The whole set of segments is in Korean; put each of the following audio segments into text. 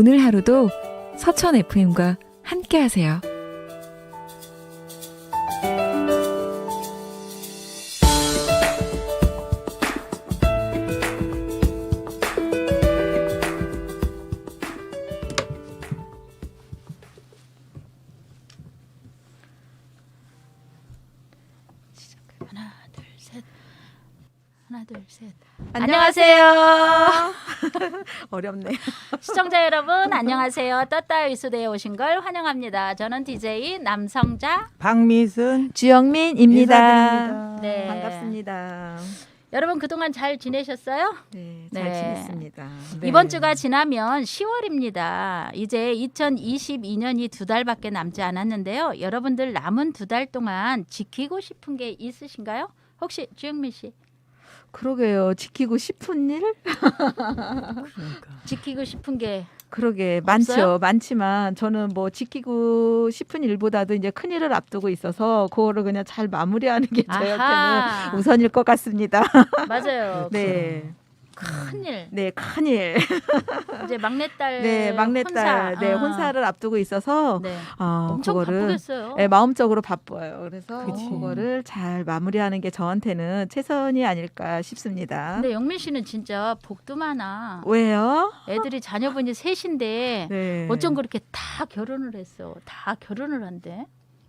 오늘 하루도 서천 FM과 함께 하세요. 하나, 둘, 셋. 하나, 둘, 셋. 안녕하세요. 어렵네. 시청자 여러분, 안녕하세요. 떴다 이수대에 오신 걸 환영합니다. 저는 DJ 남성자. 박미순 주영민입니다. 인사드립니다. 네. 반갑습니다. 여러분 그동안 잘 지내셨어요? 네, 잘 네. 지냈습니다. 네. 이번 주가 지나면 10월입니다. 이제 2022년이 2달밖에 남지 않았는데요. 여러분들 남은 2달 동안 지키고 싶은 게 있으신가요? 혹시 주영민 씨 그러게요. 지키고 싶은 일? 그러니까. 지키고 싶은 게 그러게 없어요? 많죠. 많지만 저는 뭐 지키고 싶은 일보다도 이제 큰 일을 앞두고 있어서 그거를 그냥 잘 마무리하는 게 저한테는 아하. 우선일 것 같습니다. 맞아요. 네. 큰일. 네, 큰 일. 이제 막내딸 네, 막내딸 혼사. 네, 혼사를 앞두고 있어서 네. 아, 엄청 그거를 바쁘겠어요. 네, 마음적으로 바빠요. 그래서 그치. 그거를 잘 마무리하는 게 저한테는 최선이 아닐까 싶습니다. 근데 영민 씨는 진짜 복도 많아. 왜요? 애들이 자녀분이 셋인데 네. 어쩜 그렇게 다 결혼을 했어. 다 결혼을 한대.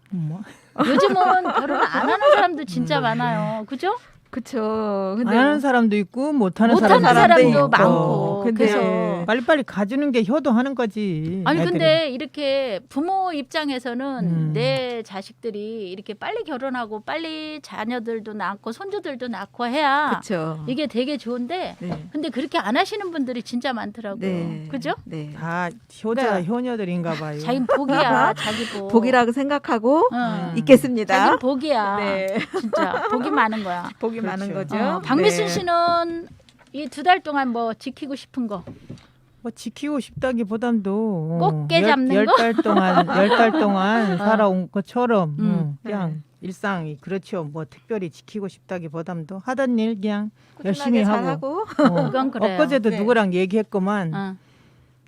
뭐? 요즘은 결혼 안 하는 사람도 진짜 많아요. 그죠? 그쵸. 근데 안 하는 사람도 있고 못하는 못하는 사람도 사람도 있고. 많고. 근데 그래서 빨리빨리 가주는 게 효도하는 거지. 아니 애들이. 근데 이렇게 부모 입장에서는 음. 내 자식들이 이렇게 빨리 결혼하고 빨리 자녀들도 낳고 손주들도 낳고 해야 그쵸. 이게 되게 좋은데 네. 근데 그렇게 안 하시는 분들이 진짜 많더라고요. 네. 그죠? 네. 다 효자 그러니까 효녀들인가 봐요. 자기 복이야, 자기 복. 복이라고 생각하고 응. 있겠습니다. 자기 복이야. 네. 진짜 복이 많은 거야. 복이 그렇죠. 많은 거죠. 박미순 네. 씨는 이 2달 동안 뭐 지키고 싶은 거. 뭐 지키고 싶다기보담도 꽃게 잡는 거? 10달 동안 10달 동안 살아온 것처럼 네. 그냥 일상이 그렇죠. 뭐 특별히 지키고 싶다기보담도 하던 일 그냥 꾸준하게 열심히 하고. 잘하고 그건 그래요. 엊그제도 네. 누구랑 얘기했구만. 응.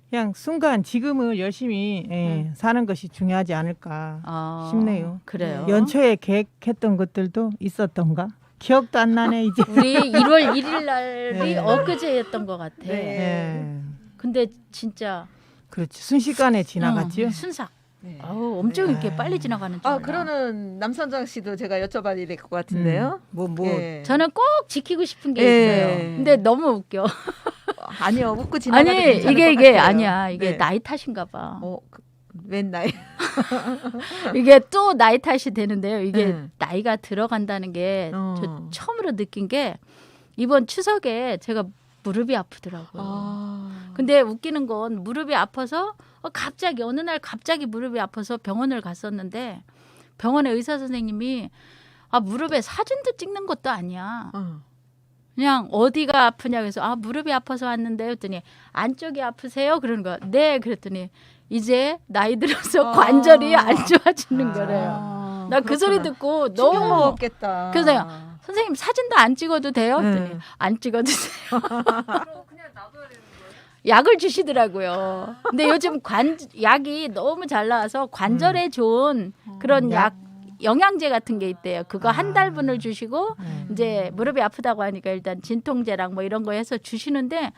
그냥 순간 지금을 열심히 사는 것이 중요하지 않을까 싶네요. 그래요. 연초에 계획했던 것들도 있었던가? 기억도 안 나네 이제. 우리 1월 1일 날이 네. 엊그제였던 것 같아. 네. 예. 근데 진짜 그렇지 순식간에 지나갔지요. 순삭. 네. 아우, 엄청 네. 이렇게 빨리 지나가는 줄 아, 알아. 그러는 남선정 씨도 제가 여쭤봐야 될 것 같은데요. 뭐 예. 저는 꼭 지키고 싶은 게 예. 있어요. 근데 너무 웃겨. 아니요, 웃고 지나가도 아니 괜찮을 이게 것 같아요. 아니야. 이게 네. 나이 탓인가 봐. 웬 나이? 이게 또 나이 탓이 되는데요. 이게 네. 나이가 들어간다는 게 어. 저 처음으로 느낀 게 이번 추석에 제가 무릎이 아프더라고요. 아. 근데 웃기는 건 무릎이 아파서 갑자기 어느 날 갑자기 무릎이 아파서 병원을 갔었는데 병원의 의사 선생님이 무릎에 사진도 찍는 것도 아니야. 그냥 어디가 아프냐 그래서 무릎이 아파서 왔는데 했더니 안쪽이 아프세요? 그러는 거야. 네. 그랬더니 이제 나이 들어서 관절이 안 좋아지는 거래요. 나 그 소리 듣고 너무 너무 먹었겠다. 그래서 내가 선생님 사진도 안 찍어도 돼요? 했더니 네. 안 찍어주세요. 약을 주시더라고요. 근데 요즘 약이 너무 잘 나와서 관절에 좋은 그런 약 영양제 같은 게 있대요. 그거 한 달분을 주시고 이제 무릎이 아프다고 하니까 일단 진통제랑 뭐 이런 거 해서 주시는데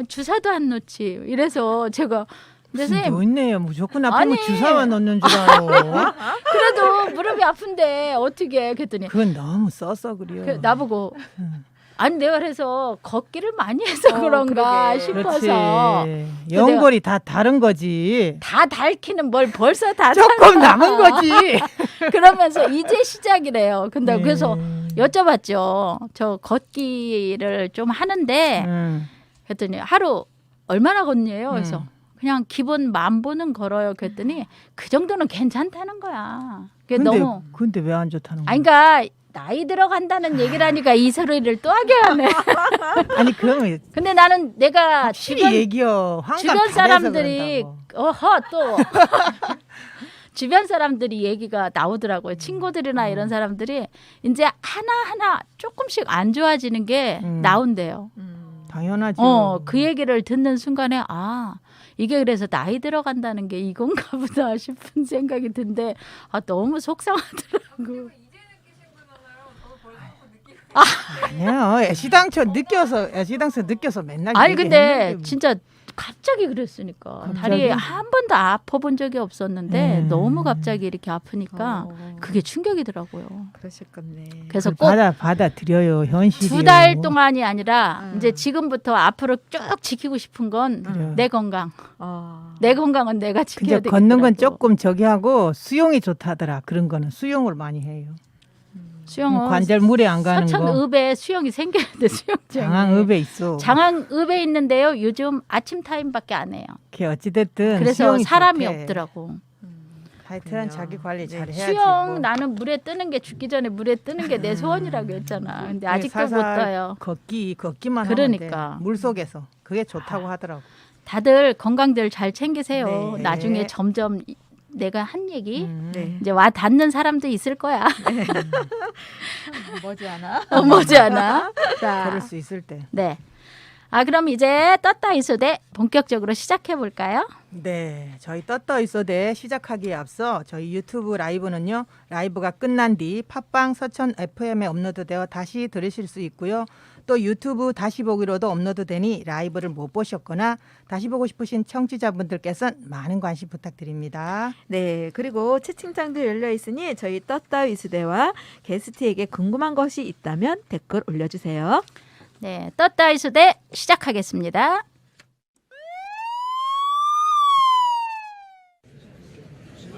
주사도 안 놓지. 이래서 제가 근데 선생님 뭐 있네요. 무조건 아프면 아니. 주사만 넣는 줄 알아. 그래도 무릎이 아픈데 어떻게 그랬더니 그건 너무 써서 그래요. 나보고 아니 내가 그래서 걷기를 많이 해서 그런가 그러게. 싶어서 그렇지. 연골이 다 다른 거지. 다 닳기는 뭘 벌써 다 조금 남은 거지. 그러면서 이제 시작이래요. 근데 그래서 음. 여쭤봤죠. 저 걷기를 좀 하는데 그랬더니 하루 얼마나 걷냐요? 그래서 그냥 기본 10,000보는 걸어요. 그랬더니 그 정도는 괜찮다는 거야. 그게 너무 근데 왜 안 좋다는 거야? 아니 그러니까 나이 들어간다는 얘기를 하니까 이 소리를 또 하게 하네. 아니 그러면 근데 나는 내가 주변 얘기요. 주변 사람들이 또 주변 사람들이 얘기가 나오더라고요. 친구들이나 이런 사람들이 이제 하나하나 조금씩 안 좋아지는 게 나온대요. 당연하죠. 그 얘기를 듣는 순간에 이게 그래서 나이 들어간다는 게 이건가 보다 싶은 생각이 든데 너무 속상하더라고. 아니요. 애시당초 느껴서 맨날 아니 근데 얘기했는데 뭐. 진짜 갑자기 그랬으니까 갑자기? 다리에 한 번도 아파본 적이 없었는데 너무 갑자기 이렇게 아프니까 어, 그게 충격이더라고요. 그러셨겠네. 그래서 그 꼭 받아들여요. 현실이에요. 2달 동안이 아니라 음. 이제 지금부터 앞으로 쭉 지키고 싶은 건 그래요. 내 건강. 어. 내 건강은 내가 지켜야 근데 되겠더라고. 걷는 건 조금 저기 하고 수영이 좋다더라. 그런 거는 수영을 많이 해요. 수영은 관절 물에 안 가는 거. 서천읍에 수영이 생겨야 돼 수영장. 장항읍에 있어. 장항읍에 있는데요. 요즘 아침 타임밖에 안 해요. 그게 어찌됐든 그래서 수영이 사람이 좋대. 없더라고. 하여튼 그렇군요. 자기 관리 네. 잘 해야지. 수영 뭐. 나는 물에 뜨는 게 죽기 전에 물에 뜨는 게 내 소원이라고 했잖아. 근데 아직도 못 살살 떠요. 걷기만 그러니까. 하면 돼. 물 속에서 그게 좋다고 하더라고. 다들 건강들 잘 챙기세요. 네. 나중에 점점 내가 한 얘기 네. 이제 와 닿는 사람도 있을 거야. 머지않아. 머지않아. 자, 그럴 수 있을 때. 네. 그럼 이제 떴다 이소대 본격적으로 시작해 볼까요? 네, 저희 떴떠 있어대 시작하기에 앞서 저희 유튜브 라이브는요. 라이브가 끝난 뒤 팟빵 서천 FM에 업로드되어 다시 들으실 수 있고요. 또 유튜브 다시 보기로도 업로드되니 라이브를 못 보셨거나 다시 보고 싶으신 청취자분들께서는 많은 관심 부탁드립니다. 네, 그리고 채팅창도 열려 있으니 저희 떴다 위수대와 게스트에게 궁금한 것이 있다면 댓글 올려주세요. 네, 떴다 이소대 시작하겠습니다.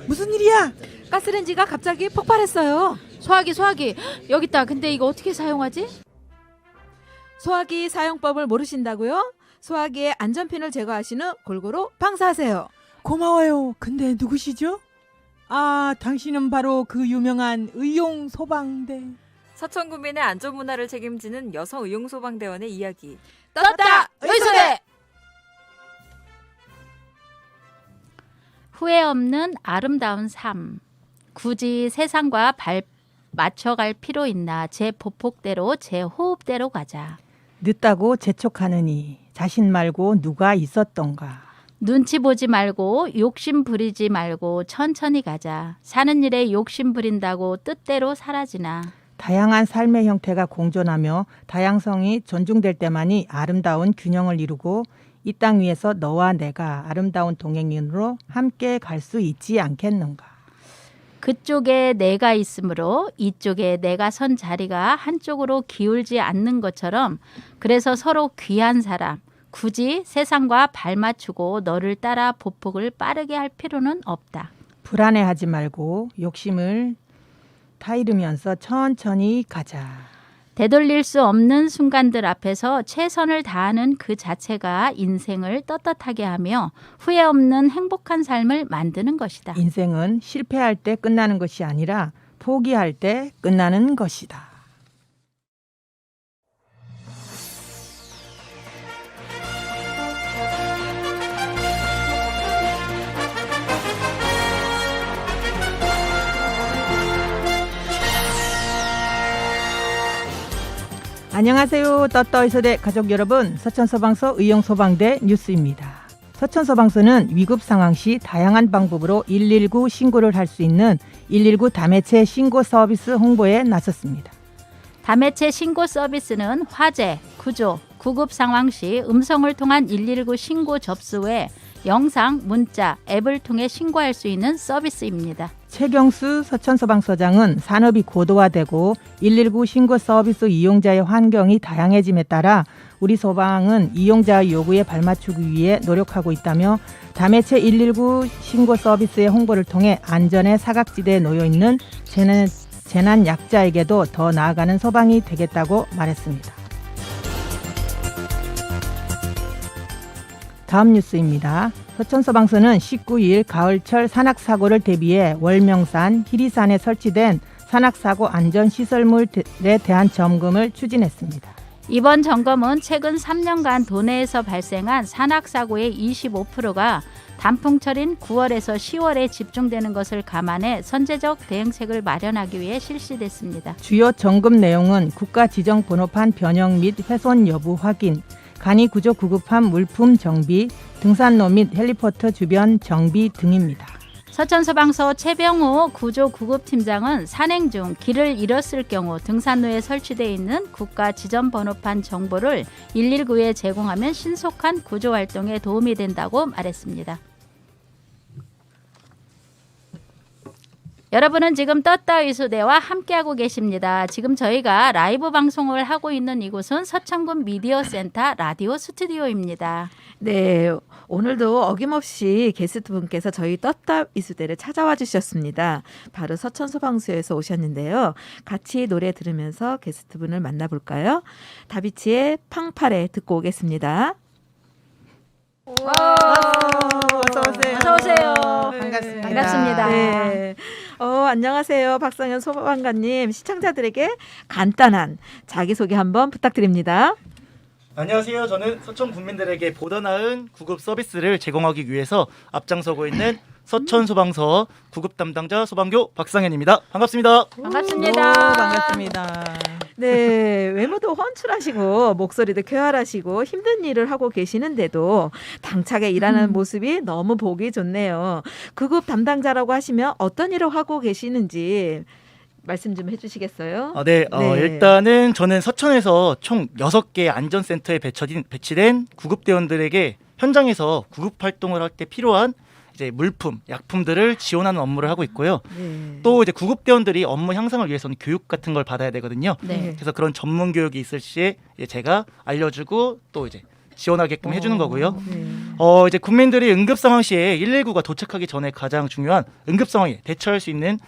무슨 일이야? 가스레인지가 갑자기 폭발했어요. 소화기 여기 있다. 근데 이거 어떻게 사용하지? 소화기 사용법을 모르신다고요? 소화기의 안전핀을 제거하신 후 골고루 방사하세요. 고마워요. 근데 누구시죠? 당신은 바로 그 유명한 의용 소방대. 서천구민의 안전문화를 책임지는 여성의용소방대원의 이야기. 떴다 의소대. 후회 없는 아름다운 삶. 굳이 세상과 맞춰갈 필요 있나. 제 보폭대로 제 호흡대로 가자. 늦다고 재촉하느니 자신 말고 누가 있었던가. 눈치 보지 말고 욕심 부리지 말고 천천히 가자. 사는 일에 욕심 부린다고 뜻대로 사라지나. 다양한 삶의 형태가 공존하며 다양성이 존중될 때만이 아름다운 균형을 이루고 이 땅 위에서 너와 내가 아름다운 동행인으로 함께 갈 수 있지 않겠는가. 그쪽에 내가 있으므로 이쪽에 내가 선 자리가 한쪽으로 기울지 않는 것처럼 그래서 서로 귀한 사람, 굳이 세상과 발맞추고 너를 따라 보폭을 빠르게 할 필요는 없다. 불안해하지 말고 욕심을 타이르면서 천천히 가자. 되돌릴 수 없는 순간들 앞에서 최선을 다하는 그 자체가 인생을 떳떳하게 하며 후회 없는 행복한 삶을 만드는 것이다. 인생은 실패할 때 끝나는 것이 아니라 포기할 때 끝나는 것이다. 안녕하세요. 떴떠이소대 가족 여러분, 서천소방서 의용소방대 뉴스입니다. 서천소방서는 위급 상황 시 다양한 방법으로 119 신고를 할 수 있는 119 다매체 신고 서비스 홍보에 나섰습니다. 다매체 신고 서비스는 화재, 구조, 구급 상황 시 음성을 통한 119 신고 접수 외 영상, 문자, 앱을 통해 신고할 수 있는 서비스입니다. 최경수 서천소방서장은 산업이 고도화되고 119 신고 서비스 이용자의 환경이 다양해짐에 따라 우리 소방은 이용자의 요구에 발맞추기 위해 노력하고 있다며 다매체 119 신고 서비스의 홍보를 통해 안전의 사각지대에 놓여있는 재난 약자에게도 더 나아가는 소방이 되겠다고 말했습니다. 다음 뉴스입니다. 서천소방서는 19일 가을철 산악사고를 대비해 월명산, 희리산에 설치된 산악사고 안전시설물에 대한 점검을 추진했습니다. 이번 점검은 최근 3년간 도내에서 발생한 산악사고의 25%가 단풍철인 9월에서 10월에 집중되는 것을 감안해 선제적 대응책을 마련하기 위해 실시됐습니다. 주요 점검 내용은 국가 지정 번호판 변형 및 훼손 여부 확인, 간이 구조 구급함 물품 정비, 등산로 및 헬리포트 주변 정비 등입니다. 서천소방서 최병호 구조구급팀장은 산행 중 길을 잃었을 경우 등산로에 설치되어 있는 국가 지점번호판 정보를 119에 제공하면 신속한 구조활동에 도움이 된다고 말했습니다. 여러분은 지금 떴다 이수대와 함께하고 계십니다. 지금 저희가 라이브 방송을 하고 있는 이곳은 서천군 미디어센터 라디오 스튜디오입니다. 네, 오늘도 어김없이 게스트분께서 저희 떴다 이수대를 찾아와 주셨습니다. 바로 서천소방서에서 오셨는데요. 같이 노래 들으면서 게스트분을 만나볼까요? 다비치의 팡파레 듣고 오겠습니다. 어서 오세요. 어서 오세요. 반갑습니다. 반갑습니다. 네. 안녕하세요. 박상현 소방관님. 시청자들에게 간단한 자기소개 한번 부탁드립니다. 안녕하세요. 저는 서천 국민들에게 보다 나은 구급 서비스를 제공하기 위해서 앞장서고 있는 서천 소방서 구급 담당자 소방교 박상현입니다. 반갑습니다. 반갑습니다. 반갑습니다. 네, 외모도 훤칠하시고 목소리도 쾌활하시고 힘든 일을 하고 계시는데도 당차게 일하는 모습이 너무 보기 좋네요. 구급 담당자라고 하시면 어떤 일을 하고 계시는지 말씀 좀 해주시겠어요? 네, 네. 일단은 저는 서천에서 총 6개 안전센터에 배치된 구급대원들에게 현장에서 구급 활동을 할 때 필요한 이제 물품, 약품들을 지원하는 업무를 하고 있고요. 네. 또 이제 구급대원들이 업무 향상을 위해서는 교육 같은 걸 받아야 되거든요. 네. 그래서 그런 전문 교육이 있을 시에 이제 제가 알려주고 또 이제 지원하게끔 해주는 거고요. 네. 이제 국민들이 응급 상황 시에 119가 도착하기 전에 가장 중요한 응급 상황에 대처할 수 있는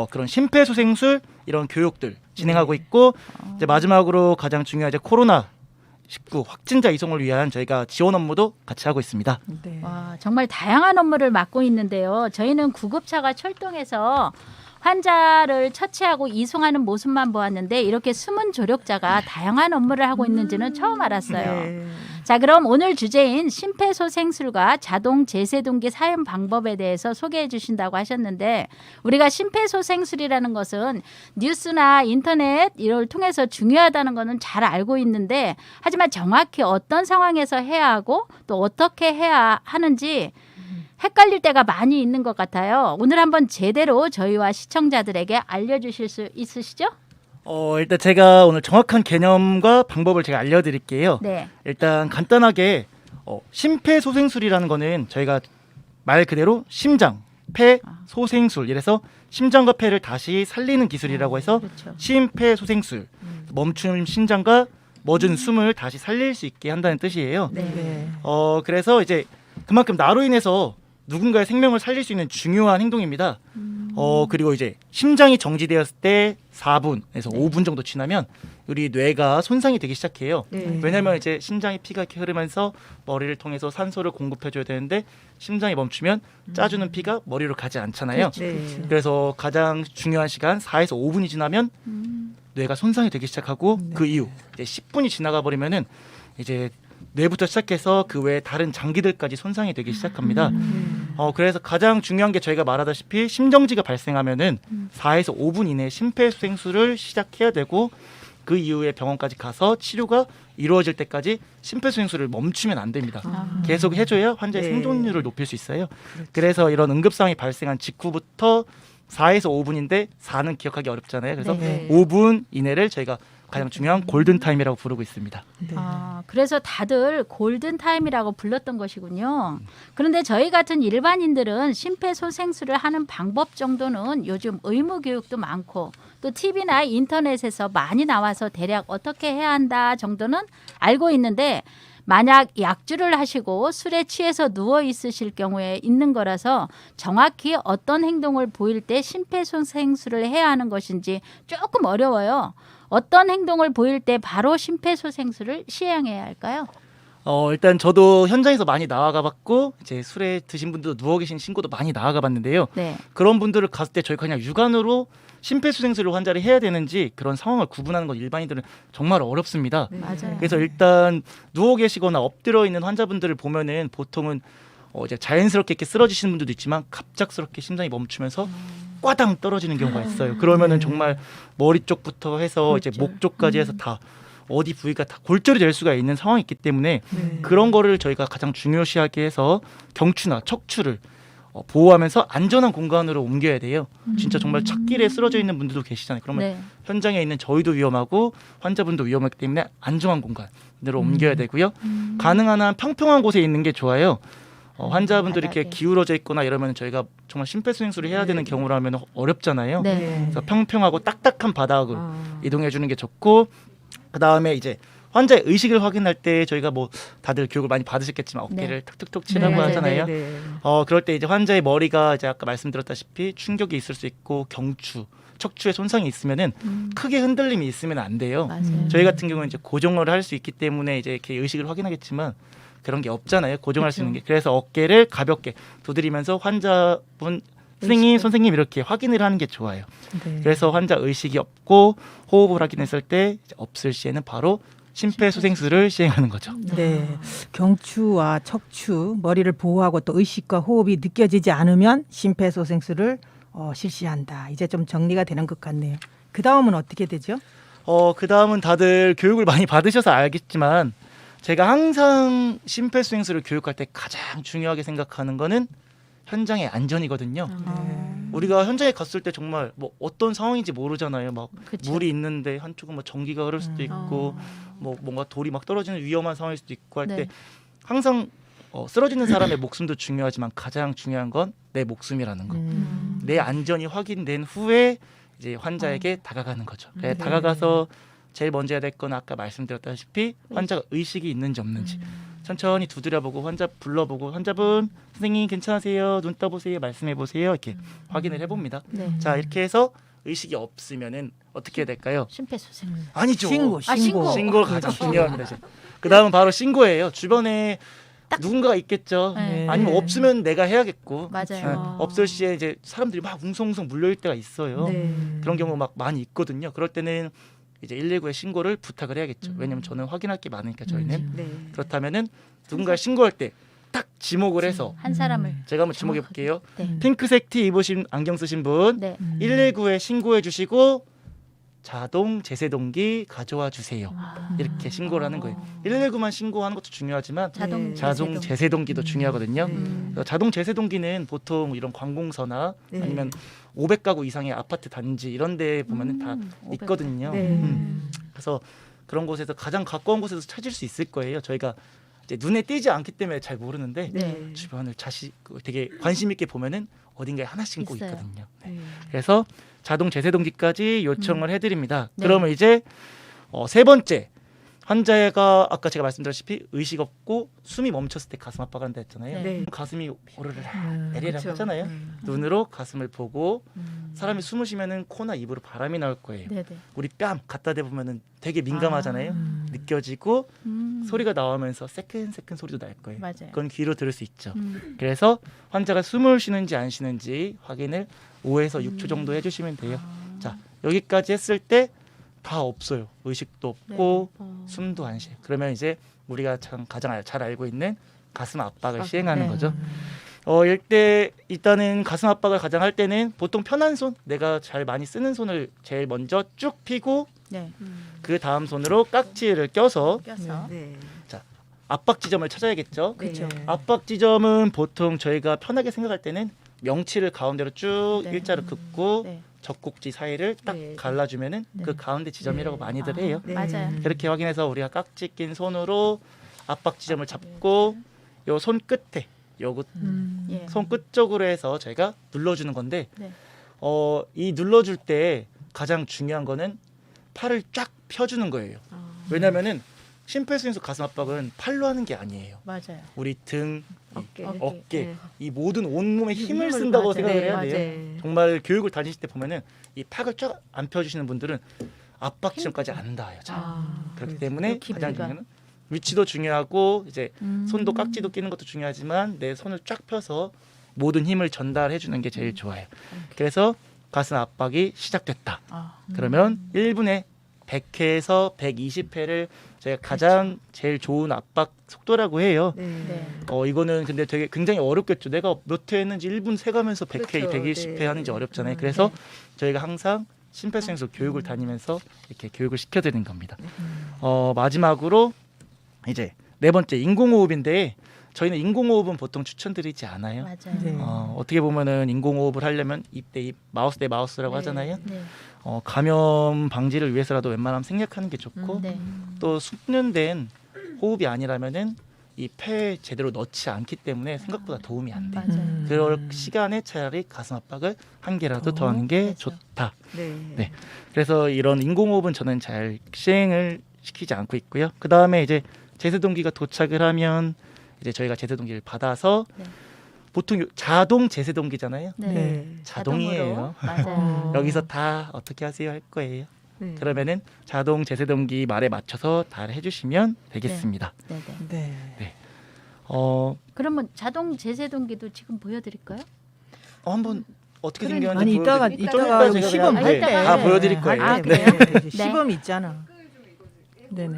그런 심폐소생술 이런 교육들 진행하고 있고 이제 마지막으로 가장 중요한 이제 코로나19 확진자 이송을 위한 저희가 지원 업무도 같이 하고 있습니다. 네. 와, 정말 다양한 업무를 맡고 있는데요. 저희는 구급차가 출동해서 환자를 처치하고 이송하는 모습만 보았는데 이렇게 숨은 조력자가 다양한 업무를 하고 있는지는 처음 알았어요. 네. 자, 그럼 오늘 주제인 심폐소생술과 자동 제세동기 사용 방법에 대해서 소개해 주신다고 하셨는데 우리가 심폐소생술이라는 것은 뉴스나 인터넷 이걸 통해서 중요하다는 것은 잘 알고 있는데 하지만 정확히 어떤 상황에서 해야 하고 또 어떻게 해야 하는지 헷갈릴 때가 많이 있는 것 같아요. 오늘 한번 제대로 저희와 시청자들에게 알려주실 수 있으시죠? 일단 제가 오늘 정확한 개념과 방법을 제가 알려드릴게요. 네. 일단 간단하게 심폐소생술이라는 거는 저희가 말 그대로 심장, 폐, 소생술 이래서 심장과 폐를 다시 살리는 기술이라고 해서 그렇죠. 심폐소생술 멈춘 심장과 멎은 숨을 다시 살릴 수 있게 한다는 뜻이에요. 네. 그래서 이제 그만큼 나로 인해서 누군가의 생명을 살릴 수 있는 중요한 행동입니다. 그리고 이제 심장이 정지되었을 때 4분에서 5분 정도 지나면 우리 뇌가 손상이 되기 시작해요. 네. 왜냐하면 이제 심장에 피가 이렇게 흐르면서 머리를 통해서 산소를 공급해줘야 되는데 심장이 멈추면 짜주는 피가 머리로 가지 않잖아요. 네. 그래서 가장 중요한 시간 4에서 5분이 지나면 뇌가 손상이 되기 시작하고 그 이후 이제 10분이 지나가 버리면은 이제 뇌부터 시작해서 그 외에 다른 장기들까지 손상이 되기 시작합니다. 그래서 가장 중요한 게 저희가 말하다시피 심정지가 발생하면은 4에서 5분 이내에 심폐소생술을 시작해야 되고 그 이후에 병원까지 가서 치료가 이루어질 때까지 심폐소생술을 멈추면 안 됩니다. 계속 해줘야 환자의 네. 생존율을 높일 수 있어요. 그래서 이런 응급상황이 발생한 직후부터 4에서 5분인데 4는 기억하기 어렵잖아요. 그래서 네. 5분 이내를 저희가 가장 중요한 골든타임이라고 부르고 있습니다. 네. 그래서 다들 골든타임이라고 불렀던 것이군요. 그런데 저희 같은 일반인들은 심폐소생술을 하는 방법 정도는 요즘 의무교육도 많고 또 TV나 인터넷에서 많이 나와서 대략 어떻게 해야 한다 정도는 알고 있는데 만약 약주를 하시고 술에 취해서 누워 있으실 경우에 있는 거라서 정확히 어떤 행동을 보일 때 심폐소생술을 해야 하는 것인지 조금 어려워요. 어떤 행동을 보일 때 바로 심폐소생술을 시행해야 할까요? 일단 저도 현장에서 많이 나와가봤고 이제 술에 드신 분들도 누워 계신 친구도 많이 나와가봤는데요. 네. 그런 분들을 갔을 때 저희가 그냥 육안으로 심폐소생술을 환자를 해야 되는지 그런 상황을 구분하는 건 일반인들은 정말 어렵습니다. 맞아요. 그래서 일단 누워 계시거나 엎드려 있는 환자분들을 보면은 보통은 이제 자연스럽게 이렇게 쓰러지시는 분들도 있지만 갑작스럽게 심장이 멈추면서 꽈당 떨어지는 경우가 있어요. 그러면은 정말 머리 쪽부터 해서 이제 목 쪽까지 해서 다 어디 부위가 다 골절이 될 수가 있는 상황이 있기 때문에 네. 그런 거를 저희가 가장 중요시하게 해서 경추나 척추를 보호하면서 안전한 공간으로 옮겨야 돼요. 진짜 정말 찻길에 쓰러져 있는 분들도 계시잖아요. 그러면 네. 현장에 있는 저희도 위험하고 환자분도 위험하기 때문에 안전한 공간으로 옮겨야 되고요. 가능한 한 평평한 곳에 있는 게 좋아요. 환자분들이 이렇게 바닥에. 기울어져 있거나 이러면 저희가 정말 심폐소생술을 해야 되는 경우라면 어렵잖아요. 네. 그래서 평평하고 딱딱한 바닥으로 아. 이동해 주는 게 좋고, 그 다음에 이제 환자의 의식을 확인할 때 저희가 뭐 다들 교육을 많이 받으셨겠지만 어깨를 툭툭툭 치라고 네, 하잖아요. 네, 네. 그럴 때 이제 환자의 머리가 이제 아까 말씀드렸다시피 충격이 있을 수 있고 경추, 척추에 손상이 있으면은 크게 흔들림이 있으면 안 돼요. 맞아요. 저희 같은 경우는 이제 고정을 할 수 있기 때문에 이제 이렇게 의식을 확인하겠지만 그런 게 없잖아요. 고정할 수 있는 게. 그래서 어깨를 가볍게 두드리면서 환자분 선생님 이렇게 확인을 하는 게 좋아요. 네. 그래서 환자 의식이 없고 호흡을 확인했을 때 이제 없을 시에는 바로 심폐소생술을 시행하는 거죠. 네. 경추와 척추, 머리를 보호하고 또 의식과 호흡이 느껴지지 않으면 심폐소생술을 실시한다. 이제 좀 정리가 되는 것 같네요. 그 다음은 어떻게 되죠? 그 다음은 다들 교육을 많이 받으셔서 알겠지만 제가 항상 심폐소생술을 교육할 때 가장 중요하게 생각하는 거는 현장의 안전이거든요. 우리가 현장에 갔을 때 정말 뭐 어떤 상황인지 모르잖아요. 막 그쵸. 물이 있는데 한쪽은 뭐 전기가 흐를 수도 있고 뭐 뭔가 돌이 막 떨어지는 위험한 상황일 수도 있고 할 때 네. 항상 쓰러지는 사람의 목숨도 중요하지만 가장 중요한 건 내 목숨이라는 거. 내 안전이 확인된 후에 이제 환자에게 다가가는 거죠. 네. 다가가서 제일 먼저 해야 될 건 아까 말씀드렸다시피 환자가 의식이 있는지 없는지 천천히 두드려보고 환자 불러보고 환자분 선생님 괜찮으세요? 눈 떠보세요. 말씀해보세요. 이렇게 확인을 해봅니다. 네. 자 이렇게 해서 의식이 없으면은 어떻게 해야 될까요? 심폐소생술. 아니죠. 신고. 신고가 가장 중요합니다. 그 다음은 바로 신고예요. 주변에 누군가가 있겠죠. 네. 아니면 없으면 내가 해야겠고. 맞아요. 없을 시에 이제 사람들이 막 웅성웅성 몰려올 때가 있어요. 네. 그런 경우 막 많이 있거든요. 그럴 때는 이제 119에 신고를 부탁을 해야겠죠. 왜냐면 저는 확인할 게 많으니까 저희는. 네. 그렇다면은 누군가 신고할 때 딱 지목을 해서 한 사람을. 제가 한번 지목해 볼게요. 네. 핑크색 티 입으신 안경 쓰신 분 네. 119에 신고해 주시고 자동 제세동기 가져와 주세요. 이렇게 신고를 하는 거예요. 119만 신고하는 것도 중요하지만 자동 네. 자동 제세동기도 중요하거든요. 네. 자동 제세동기는 보통 이런 관공서나 네. 아니면 500가구 이상의 아파트 단지 이런 데 보면은 다 500. 있거든요. 네. 그래서 그런 곳에서 가장 가까운 곳에서 찾을 수 있을 거예요. 저희가 이제 눈에 띄지 않기 때문에 잘 모르는데 네. 주변을 되게 관심 있게 보면은 어딘가에 하나씩 꼭 있어요. 있거든요. 네. 그래서 자동 제세동기까지 요청을 해드립니다. 네. 그러면 이제 세 번째 환자가 아까 제가 말씀드렸다시피 의식 없고 숨이 멈췄을 때 가슴 아파가 한다 했잖아요. 네. 가슴이 오르르 내리라 그렇죠. 하잖아요. 눈으로 가슴을 보고 사람이 숨을 쉬면은 코나 입으로 바람이 나올 거예요. 네네. 우리 뺨 갖다 대보면은 되게 민감하잖아요. 느껴지고 소리가 나오면서 새끈새끈 소리도 날 거예요. 맞아요. 그건 귀로 들을 수 있죠. 그래서 환자가 숨을 쉬는지 안 쉬는지 확인을 5에서 6초 정도 해주시면 돼요. 자 여기까지 했을 때 다 없어요. 의식도 없고 숨도 안 쉬어요. 그러면 이제 우리가 가장 잘 알고 있는 가슴 압박을 시행하는 네. 거죠. 일단은 가슴 압박을 가장 할 때는 보통 편한 손, 내가 잘 많이 쓰는 손을 제일 먼저 쭉 펴고 네. 그 다음 손으로 깍지를 껴서 껴서. 네. 압박 지점을 찾아야겠죠. 그렇죠. 압박 지점은 보통 저희가 편하게 생각할 때는 명치를 가운데로 쭉 네. 일자로 긋고 네. 젖꼭지 사이를 딱 네. 갈라주면은 네. 그 가운데 지점이라고 많이들 해요. 네. 맞아요. 그렇게 확인해서 우리가 깍지 낀 손으로 압박 지점을 잡고 요 손 끝에 요거 예. 손 끝 쪽으로 해서 저희가 눌러주는 건데 네. 이 눌러줄 때 가장 중요한 거는 팔을 쫙 펴주는 거예요. 왜냐면은 심폐소생술 가슴 압박은 팔로 하는 게 아니에요. 맞아요. 우리 등, 어깨. 어깨 네. 이 모든 온몸에 힘을 쓴다고 맞아요. 생각을 해야 네, 돼요. 맞아요. 정말 교육을 다니실 때 보면은 이 팔을 쫙 안 펴주시는 분들은 압박 지점까지 안 닿아요. 잘. 그렇기 때문에 깊이가. 가장 중요한 위치도 중요하고 이제 음. 손도 깍지도 끼는 것도 중요하지만 내 손을 쫙 펴서 모든 힘을 전달해 주는 게 제일 좋아요. 그래서 가슴 압박이 시작됐다. 그러면 1분에 100회에서 120회를 제가 가장 제일 좋은 압박 속도라고 해요. 네. 네. 이거는 근데 되게 굉장히 어렵겠죠. 내가 몇 회 했는지 1분 세가면서 100회, 그렇죠. 120회 네. 하는지 어렵잖아요. 그래서 저희가 항상 심폐소생술 교육을 다니면서 이렇게 교육을 시켜드리는 겁니다. 마지막으로 이제 네 번째 인공호흡인데 저희는 인공호흡은 보통 추천드리지 않아요. 맞아요. 네. 어떻게 보면은 인공호흡을 하려면 입 대 입, 마우스 대 마우스라고 네. 하잖아요. 네. 감염 방지를 위해서라도 웬만하면 생략하는 게 좋고 네. 또 숙련된 호흡이 아니라면은 이 폐에 제대로 넣지 않기 때문에 생각보다 도움이 안 돼요. 맞아요. 그럴 시간에 차라리 가슴 압박을 한 개라도 더 하는 게 그렇죠. 좋다. 네. 네. 그래서 이런 인공호흡은 저는 잘 시행을 시키지 않고 있고요. 그 다음에 이제 제세동기가 도착을 하면 이제 저희가 제세동기를 받아서 네. 보통 자동 제세동기잖아요. 네. 네. 자동이에요. 자동으로. 맞아요. 여기서 다 어떻게 하세요 할 거예요. 네. 그러면은 자동 제세동기 말에 맞춰서 다 해주시면 되겠습니다. 네. 네. 네. 그러면 자동 제세동기도 지금 보여드릴까요? 한번 어떻게 그러니까. 생겼는지 아니 이따가 보여드릴게요. 좀 이따가 제가 시범 그냥, 할 네, 때 다 보여드릴 거예요. 아, 네. 그래요? 네. 시범 있잖아. 네네.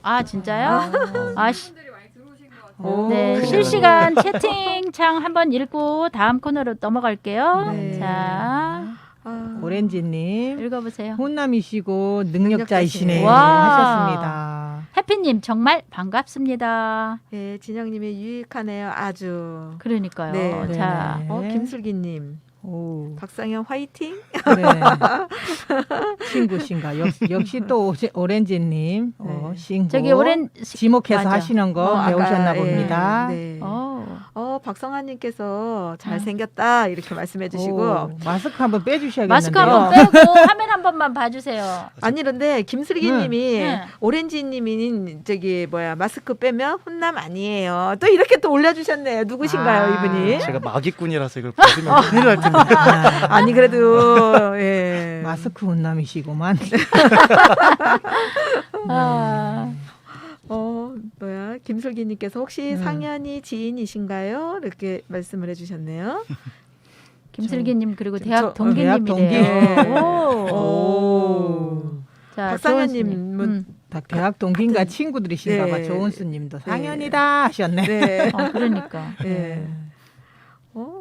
아 진짜요? 오. 네, 큰일 실시간 채팅창 한번 읽고 다음 코너로 넘어갈게요. 네. 자, 아, 오렌지님 읽어보세요. 혼남이시고 능력자이시네 와. 하셨습니다. 해피님 정말 반갑습니다. 네, 진영님이 유익하네요. 아주. 그러니까요. 네. 자, 네네. 김슬기님, 오, 박상현 화이팅. 네. 친구신가? 역시 또 오렌지님 네. 신고 저기 오랜 지목해서 맞아. 하시는 거 아까, 배우셨나 예, 봅니다. 네. 박성환님께서 아. 잘생겼다 이렇게 말씀해주시고 오, 마스크 한번 빼주셔야겠는데요. 마스크 한번 빼고 화면 한 번만 봐주세요. 아니 그런데 김슬기님이 네. 오렌지님이 저기 마스크 빼면 혼남 아니에요. 또 이렇게 또 올려주셨네요. 누구신가요 아. 이분이? 제가 마기꾼이라서 이걸 벗으면 큰일 날 텐데. 아니 그래도 예. 마스크 혼남이시고만. 아, 김슬기님께서 혹시 상현이 지인이신가요? 이렇게 말씀을 해주셨네요. 김슬기님 그리고 저- 대학 저- 대학 동기님이래요. 동기. 오. 오. 자, 박상현님은 조은수님. 대학 동기인가 친구들이신가 봐. 네. 조은수님도 네. 상현이다 하셨네. 네. 그러니까. 예.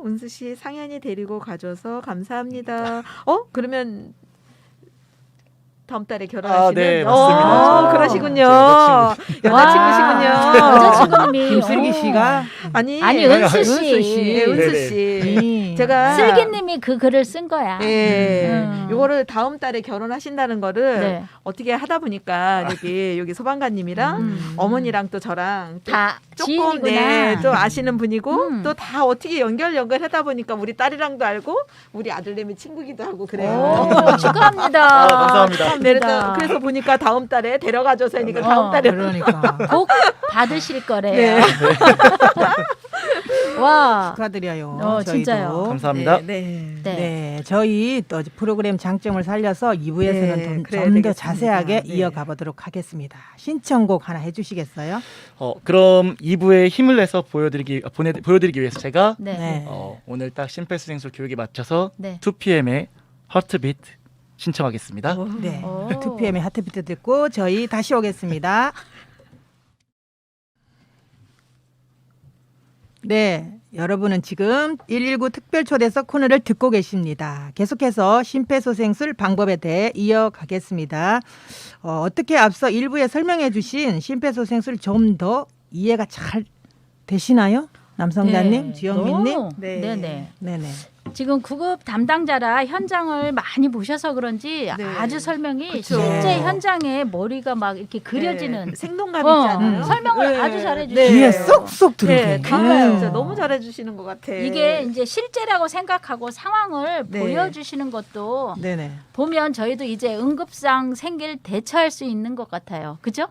은수 씨 상현이 데리고 가줘서 감사합니다. 그러면 다음 달에 결혼하시는? 네, 맞습니다. 저 그러시군요. 제 여자친구시군요. 여자친구님이 김슬기 씨가 아니, 아니 은수 은수 씨. 씨. 네, 은수 네네. 씨. 제가 슬기님이 그 글을 쓴 거야. 예, 요거를 음. 다음 달에 결혼하신다는 거를 네. 어떻게 하다 보니까 여기 소방관님이랑 어머니랑 또 저랑 또 다 조금 지인이구나. 또 아시는 분이고 또 음. 다 어떻게 연결하다 보니까 우리 딸이랑도 알고 우리 아들내미 친구기도 하고 그래요. 오, 축하합니다. 감사합니다. 네, 그래서 보니까 다음 달에 데려가줘서 하니까 다음 달에 그러니까 꼭 받으실 거래요. 네. 와. 축하드려요. 저희도. 진짜요. 감사합니다. 네. 네. 네, 저희 또 프로그램 장점을 살려서 2부에서는 네, 그래야 좀 더 되겠습니다. 자세하게 네. 이어가 보도록 하겠습니다. 신청곡 하나 해주시겠어요? 그럼 2부에 힘을 내서 보여드리기 위해서 제가 네. 네. 오늘 딱 심폐소생술 교육에 맞춰서 네. 2PM의 하트비트 신청하겠습니다. 네. 오. 2PM의 하트비트 듣고 저희 다시 오겠습니다. 네, 여러분은 지금 119 특별초대석 코너를 듣고 계십니다. 계속해서 심폐소생술 방법에 대해 이어가겠습니다. 어떻게 앞서 1부에 설명해 주신 심폐소생술 좀 더 이해가 잘 되시나요? 남성자님, 네. 지영민님? 너무. 네. 네네. 네네. 지금 구급 담당자라 현장을 많이 보셔서 그러지 네. 아주 설명이 그쵸. 실제 네. 현장에 머리가 막 이렇게 그려지는 네, 생동감 있잖아요. 설명을 네. 아주 잘해 네. 귀에 주세요. 쏙쏙 들어오게. 네, 그러니까요. 진짜 너무 잘해주시는 것 같아. 이게 이제 실제라고 생각하고 상황을 네. 보여주시는 것도 네네. 보면 저희도 이제 응급상 생길 대처할 수 있는 것 같아요. 그죠?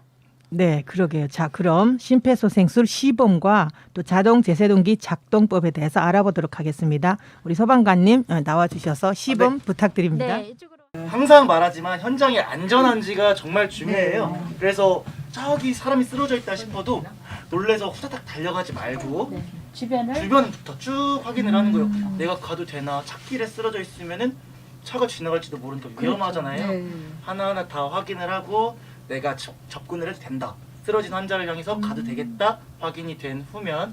네, 그러게요. 자, 그럼 심폐소생술 시범과 또 자동 제세동기 작동법에 대해서 알아보도록 하겠습니다. 우리 소방관님 나와주셔서 시범 부탁드립니다. 네, 이쪽으로. 항상 말하지만 현장의 안전한지가 정말 중요해요. 그래서 저기 사람이 쓰러져 있다 싶어도 놀래서 후다닥 달려가지 말고 네. 주변을 주변부터 쭉 확인을 하는 거예요. 내가 가도 되나? 찾길에 쓰러져 있으면은 차가 지나갈지도 모르니까 위험하잖아요. 네. 하나하나 다 확인을 하고 내가 접근을 해도 된다. 쓰러진 환자를 향해서 가도 되겠다. 확인이 된 후면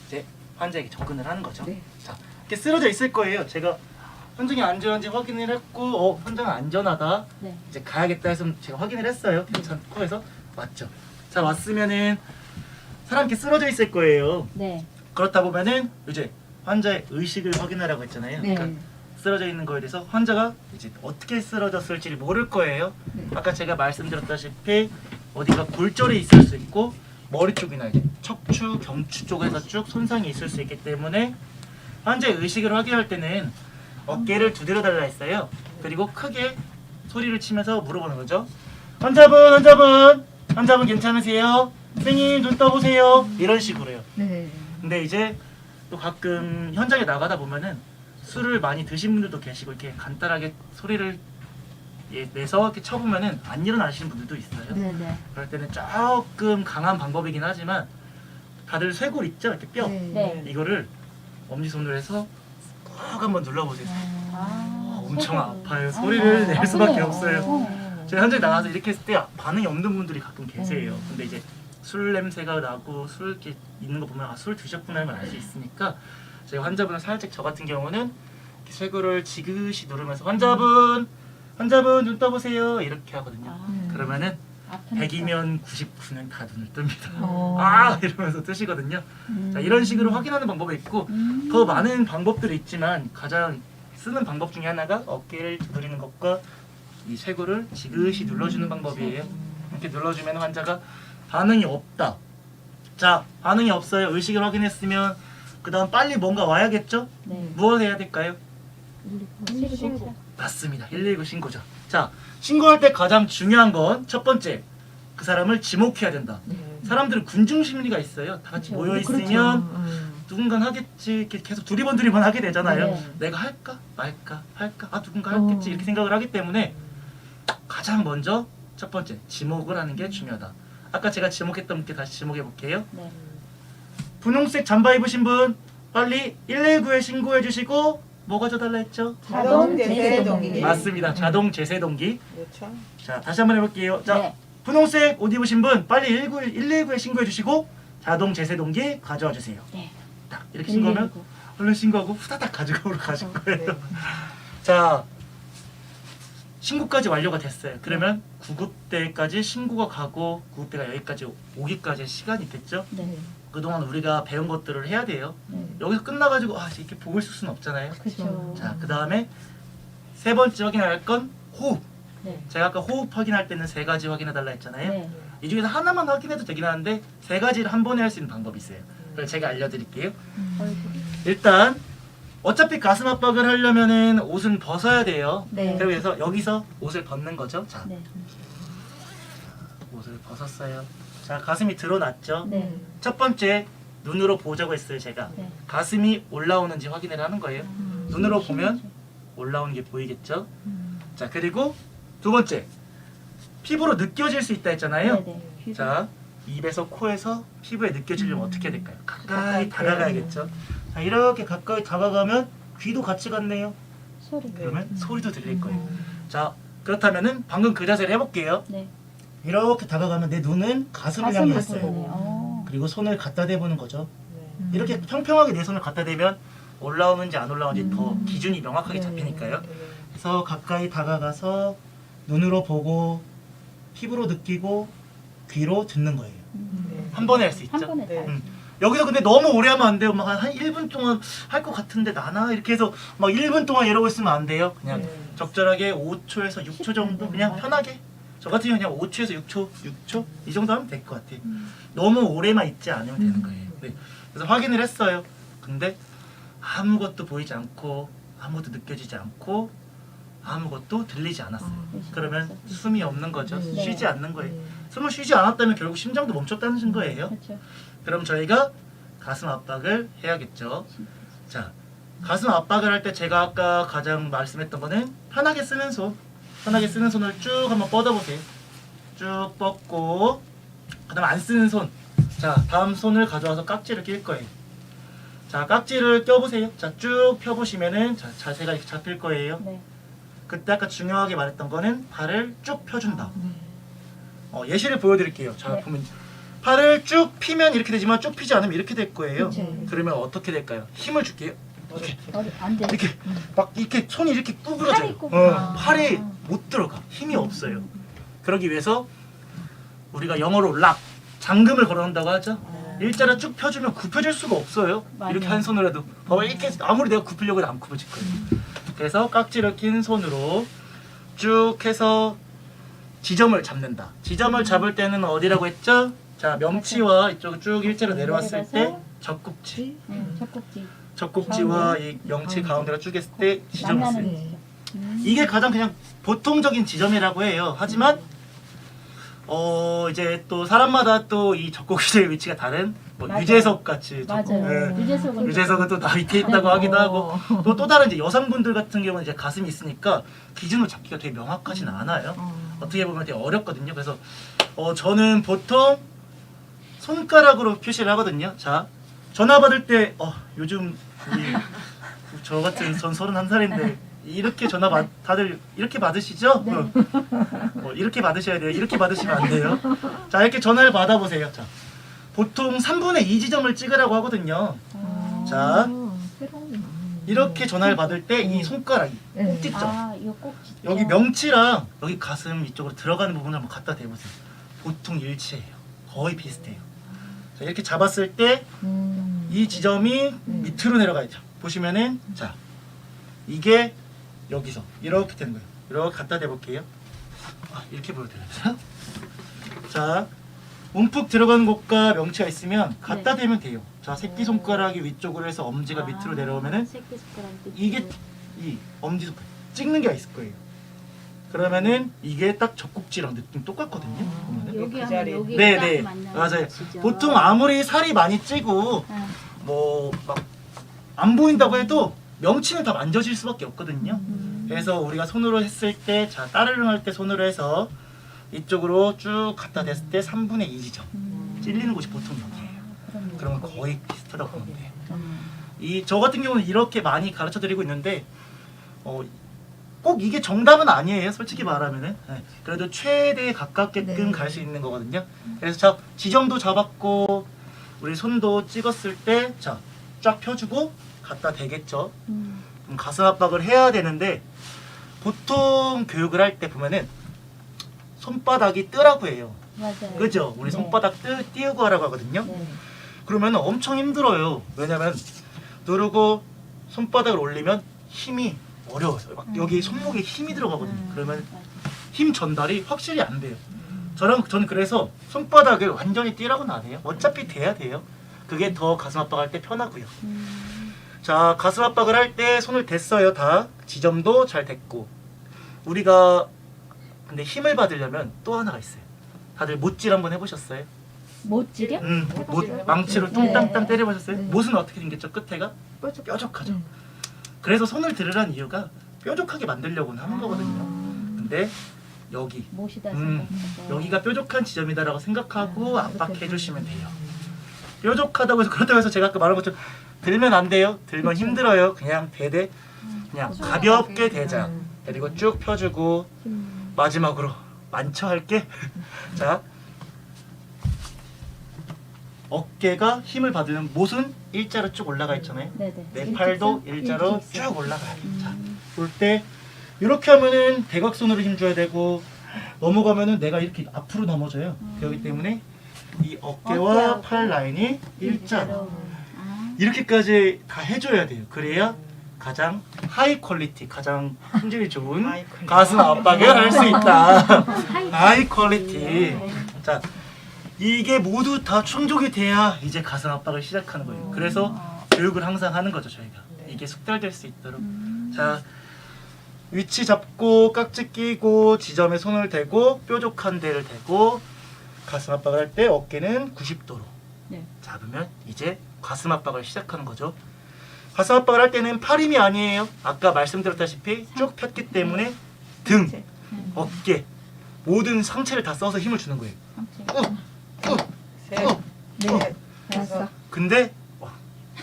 이제 환자에게 접근을 하는 거죠. 네. 자, 이렇게 쓰러져 있을 거예요. 제가 환경이 안전한지 확인을 했고 환경은 안전하다. 네. 이제 가야겠다 해서 제가 확인을 했어요. 괜찮고 해서 왔죠. 자 왔으면은 사람 이렇게 쓰러져 있을 거예요. 네. 그렇다 보면은 이제 환자의 의식을 확인하라고 했잖아요. 네. 그러니까 쓰러져 있는 거에 대해서 환자가 이제 어떻게 쓰러졌을지를 모를 거예요. 네. 아까 제가 말씀드렸다시피 어디가 골절이 있을 수 있고 머리 쪽이나 이제 척추, 경추 쪽에서 쭉 손상이 있을 수 있기 때문에 환자의 의식을 확인할 때는 어깨를 두드려 달라 했어요. 그리고 크게 소리를 치면서 물어보는 거죠. 환자분 괜찮으세요? 선생님 눈 떠보세요. 이런 식으로요. 네. 근데 이제 또 가끔 현장에 나가다 보면은 술을 많이 드신 분들도 계시고 이렇게 간단하게 소리를 내서 이렇게 쳐보면은 안 일어나시는 분들도 있어요. 네. 그럴 때는 조금 강한 방법이긴 하지만 다들 쇄골 있죠? 이렇게 뼈 네. 이거를 엄지손으로 해서 꼭 한번 눌러보세요. 엄청 아파요. 소리를 낼 수밖에 없어요. 제가 현장에 나가서 이렇게 했을 때 반응이 없는 분들이 가끔 계세요. 근데 이제 술 냄새가 나고 술 이렇게 있는 거 보면 술 드셨구나 하면 알 수 있으니까 제가 환자분을 살짝 저 같은 경우는 이렇게 쇄골을 지그시 누르면서 환자분 눈 떠보세요 이렇게 하거든요. 그러면은 100이면 99는 다 눈을 뜹니다. 아 이러면서 뜨시거든요. 자, 이런 식으로 확인하는 방법이 있고 더 많은 방법들이 있지만 가장 쓰는 방법 중에 하나가 어깨를 두드리는 것과 이 쇄골을 지그시 눌러주는 방법이에요. 이렇게 눌러주면 환자가 반응이 없다. 자, 반응이 없어요. 의식을 확인했으면 그 다음 빨리 뭔가 와야겠죠? 네. 무엇을 해야 될까요? 119. 맞습니다. 119 신고죠. 자, 신고할 때 가장 중요한 건 첫 번째, 그 사람을 지목해야 된다. 사람들은 군중 심리가 있어요. 다 같이 모여 있으면 누군가 하겠지. 이렇게 계속 두리번 하게 되잖아요. 네. 내가 할까 말까 할까 누군가 하겠지 이렇게 생각을 하기 때문에 가장 먼저 첫 번째 지목을 하는 게 중요하다. 아까 제가 지목했던 분께 다시 지목해 볼게요. 네. 분홍색 잠바 입으신 분 빨리 119에 신고해 주시고 뭐 가져달라 했죠? 자동 제세동기. 맞습니다. 자동 제세동기. 그렇죠. 자 다시 한번 해볼게요. 자 네. 분홍색 옷 입으신 분 빨리 119에 신고해 주시고 자동 제세동기 가져와 주세요. 네. 딱 이렇게 신고하면 119. 얼른 신고하고 후다닥 가지고 가실 거예요. 자 신고까지 완료가 됐어요. 그러면 구급대까지 신고가 가고 구급대가 여기까지 오기까지 시간이 있겠죠? 네. 그동안 우리가 배운 것들을 해야 돼요. 네. 여기서 끝나가지고 이렇게 보고 있을 수는 없잖아요. 그렇죠. 자, 그 다음에 세 번째 확인할 건 호흡. 네. 제가 아까 호흡 확인할 때는 세 가지 확인해달라 했잖아요. 네. 이 중에서 하나만 확인해도 되긴 하는데 세 가지를 한 번에 할 수 있는 방법이 있어요. 그걸 제가 알려드릴게요. 일단 어차피 가슴 압박을 하려면은 옷은 벗어야 돼요. 네. 그래서 여기서 옷을 벗는 거죠. 자, 네. 옷을 벗었어요. 자, 가슴이 드러났죠. 네. 첫 번째 눈으로 보자고 했어요. 제가 네. 가슴이 올라오는지 확인을 하는 거예요. 눈으로 보면 올라오는 게 보이겠죠. 자, 그리고 두 번째 피부로 느껴질 수 있다 했잖아요. 네. 자, 입에서 코에서 피부에 느껴지려면 어떻게 해야 될까요? 가까이 다가가야겠죠. 자, 이렇게 가까이 다가가면 귀도 같이 갔네요. 소리. 그러면 소리도 들릴 거예요. 자, 그렇다면은 방금 그 자세를 해볼게요. 네. 이렇게 다가가면 내 눈은 가슴을 향해 있어요. 그리고 손을 갖다 대보는 거죠. 이렇게 평평하게 내 손을 갖다 대면 올라오는지 안 올라오는지 더 기준이 명확하게 잡히니까요. 그래서 가까이 다가가서 눈으로 보고 피부로 느끼고 귀로 듣는 거예요. 한 번에 할 수 있죠. 한 번에 다. 여기서 근데 너무 오래 하면 안 돼요. 막 한 1분 동안 할 것 같은데 나나 이렇게 해서 막 1분 동안 이러고 있으면 안 돼요. 그냥 적절하게 5초에서 6초 정도 그냥 편하게. 저 같은 경우 그냥 5초에서 6초 이 정도 하면 될 것 같아요. 너무 오래만 있지 않으면 되는 거예요. 네. 그래서 확인을 했어요. 근데 아무것도 보이지 않고 아무것도 느껴지지 않고 아무것도 들리지 않았어요. 그러면 숨이 없는 거죠. 네. 쉬지 않는 거예요. 숨을 쉬지 않았다면 결국 심장도 멈췄다는 거예요. 그렇죠. 그럼 저희가 가슴 압박을 해야겠죠. 자, 가슴 압박을 할 때 제가 아까 가장 말씀했던 거는 편하게 쓰는 손. 편하게 쓰는 손을 쭉 한번 뻗어보세요. 쭉 뻗고 그 다음 안 쓰는 손. 자, 다음 손을 가져와서 깍지를 낄 거예요. 자, 깍지를 껴보세요. 자, 쭉 펴보시면은 자, 자세가 이렇게 잡힐 거예요. 네. 그때 아까 중요하게 말했던 거는 팔을 쭉 펴준다. 예시를 보여드릴게요. 자, 네. 보면 팔을 쭉 피면 이렇게 되지만 쭉 피지 않으면 이렇게 될 거예요. 그쵸. 그러면 어떻게 될까요? 힘을 줄게요. 안 돼. 이렇게 막 이렇게 손이 이렇게 구부러져요. 팔이 구부러져. 팔이 못 들어가. 힘이 없어요. 그러기 위해서 우리가 영어로 락 잠금을 걸어놓는다고 하죠. 일자로 쭉 펴주면 굽혀질 수가 없어요. 맞아요. 이렇게 한 손으로 해도 이렇게 아무리 내가 굽히려고 해도 안 굽혀질 거예요. 그래서 깍지를 낀 손으로 쭉 해서 지점을 잡는다. 지점을 잡을 때는 어디라고 했죠? 자, 명치와 이쪽을 쭉 일자로 내려왔을 때 내려가서 젖꼭지. 젖꼭지. 젖꼭지와 이 명치 가운데가 쭉 했을 때 지점을 만나는 써요. 지점. 이게 가장 그냥 보통적인 지점이라고 해요. 하지만 이제 또 사람마다 또 이 젖꼭지의 위치가 다른 뭐 맞아요. 유재석 같이 맞아요. 유재석은 유재석은 또 나 밑에 있다고 하기도 하고 또 다른 이제 여성분들 같은 경우는 이제 가슴이 있으니까 기준으로 잡기가 되게 명확하진 않아요. 어떻게 보면 되게 어렵거든요. 그래서 저는 보통 손가락으로 표시를 하거든요. 자, 전화 받을 때 요즘 저 같은 전 31살인데 이렇게 전화 다들 이렇게 받으시죠? 네. 이렇게 받으셔야 돼요. 이렇게 받으시면 안 돼요. 자, 이렇게 전화를 받아보세요. 자, 보통 3분의 2 지점을 찍으라고 하거든요. 자, 이렇게 전화를 받을 때 이 손가락이 꼭지점 이거 꼭지. 여기 명치랑 여기 가슴 이쪽으로 들어가는 부분을 한번 갖다 대보세요. 보통 일치해요. 거의 비슷해요. 자, 이렇게 잡았을 때 이 지점이 밑으로 내려가야죠. 보시면은 자, 이게 여기서 이렇게 되는 거예요. 이렇게 갖다 대볼게요. 이렇게 보여드려요. 자, 움푹 들어가는 곳과 명치가 있으면 갖다 대면 돼요. 자, 새끼손가락이 위쪽으로 해서 엄지가 밑으로 내려오면은 이게 이 엄지손가락 찍는 게 있을 거예요. 그러면은 이게 딱 젖꼭지랑 느낌 똑같거든요. 보면은. 여기 하면 여기 네, 딱 맞는 맞아요. 지점. 보통 아무리 살이 많이 찌고 뭐 막 안 보인다고 해도 명치는 다 만져질 수밖에 없거든요. 그래서 우리가 손으로 했을 때, 자, 따르릉 할 때 손으로 해서 이쪽으로 쭉 갖다 댔을 때 3분의 2 지점 찔리는 곳이 보통 여기예요. 그러면 거의 비슷하다고 보면 돼요. 저 같은 경우는 이렇게 많이 가르쳐 드리고 있는데 꼭 이게 정답은 아니에요. 솔직히 말하면은. 네. 그래도 최대에 가깝게끔 갈 수 있는 거거든요. 그래서 자, 지점도 잡았고 우리 손도 찍었을 때 자, 쫙 펴주고 갖다 대겠죠. 그럼 가슴 압박을 해야 되는데 보통 교육을 할 때 보면은 손바닥이 뜨라고 해요. 맞아요. 그죠? 우리 네. 손바닥 띄우고 하라고 하거든요. 네. 그러면 엄청 힘들어요. 왜냐면 누르고 손바닥을 올리면 힘이 어려워요. 막 여기 손목에 힘이 들어가거든요. 그러면 힘 전달이 확실히 안 돼요. 저는 그래서 손바닥을 완전히 띄라고는 안 해요. 어차피 돼야 돼요. 그게 더 가슴 압박할 때 편하고요. 자, 가슴 압박을 할 때 손을 댔어요. 다 지점도 잘 됐고 우리가 근데 힘을 받으려면 또 하나가 있어요. 다들 못질 한번 해보셨어요? 못질이요? 망치로 뚱땅땅 때려보셨어요? 못은 어떻게 생겼죠? 끝에가 뾰족하죠. 그래서 손을 들으란 이유가 뾰족하게 만들려고는 하는 거거든요. 근데 여기 못이다 여기가 뾰족한 지점이다라고 생각하고 압박해 주시면 돼요. 뾰족하다고 해서 그렇다고 해서 제가 아까 말한 것처럼 들면 안 돼요. 들면 힘들어요. 그냥 대대 그냥 가볍게 대자. 그리고 쭉 펴주고 마지막으로 만처할게. 자, 어깨가 힘을 받으면 못은 일자로 쭉 올라가 있잖아요. 네네. 내 팔도 일자로 쭉 올라가요. 자, 볼 때 이렇게 하면은 대각선으로 힘줘야 되고 넘어가면은 내가 이렇게 앞으로 넘어져요. 그렇기 때문에 이 어깨와 팔 라인이 일자로 이렇게까지 다 해줘야 돼요. 그래야 가장 하이 퀄리티, 가장 품질이 좋은 가슴 압박을 할 수 있다. 하이 퀄리티. 자, 이게 모두 다 충족이 돼야 이제 가슴 압박을 시작하는 거예요. 그래서 교육을 항상 하는 거죠, 저희가. 이게 숙달될 수 있도록. 자, 위치 잡고 깍지 끼고 지점에 손을 대고 뾰족한 데를 대고 가슴 압박을 할 때 어깨는 90도로 잡으면 이제 가슴 압박을 시작하는 거죠. 가슴 압박을 할 때는 팔 힘이 아니에요. 아까 말씀드렸다시피 쭉 폈기 때문에 등, 어깨 모든 상체를 다 써서 힘을 주는 거예요. 근데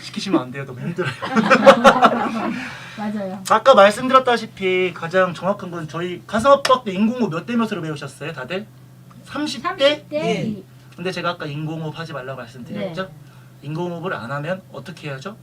시키시면 안 돼요. 너무 힘들어요. 맞아요. 아까 말씀드렸다시피 가장 정확한 건 저희 가슴 압박 때 인공호흡 몇 대 몇으로 배우셨어요? 다들? 30대 1. 근데 제가 아까 인공호흡 하지 말라고 말씀드렸죠? 인공호흡을 안 하면 어떻게 해야죠?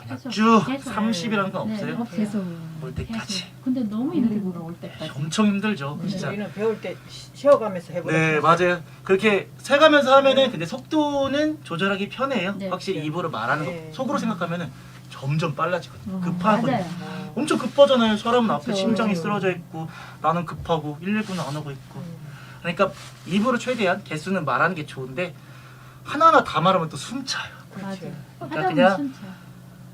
그냥 계속, 쭉 계속. 30이라는 건 네, 없어요. 계속. 올 때까지. 근데 너무 힘들고 올 때까지. 엄청 힘들죠. 진짜. 우리는 배울 때 쉬어가면서 해보자. 네, 맞아요. 그렇게 세가면서 하면은 근데 속도는 조절하기 편해요. 네. 확실히 입으로 말하는 거. 네. 속으로 생각하면은 점점 빨라지거든요. 급하거든요. 맞아요. 엄청 급하잖아요. 사람은 앞에 그렇죠. 심장이 쓰러져 있고 나는 급하고 119는 안 오고 있고. 그러니까 입으로 최대한 개수는 말하는 게 좋은데 하나하나 다 말하면 또 숨차요. 맞아요. 그러니까 하다 그냥 보면 진짜.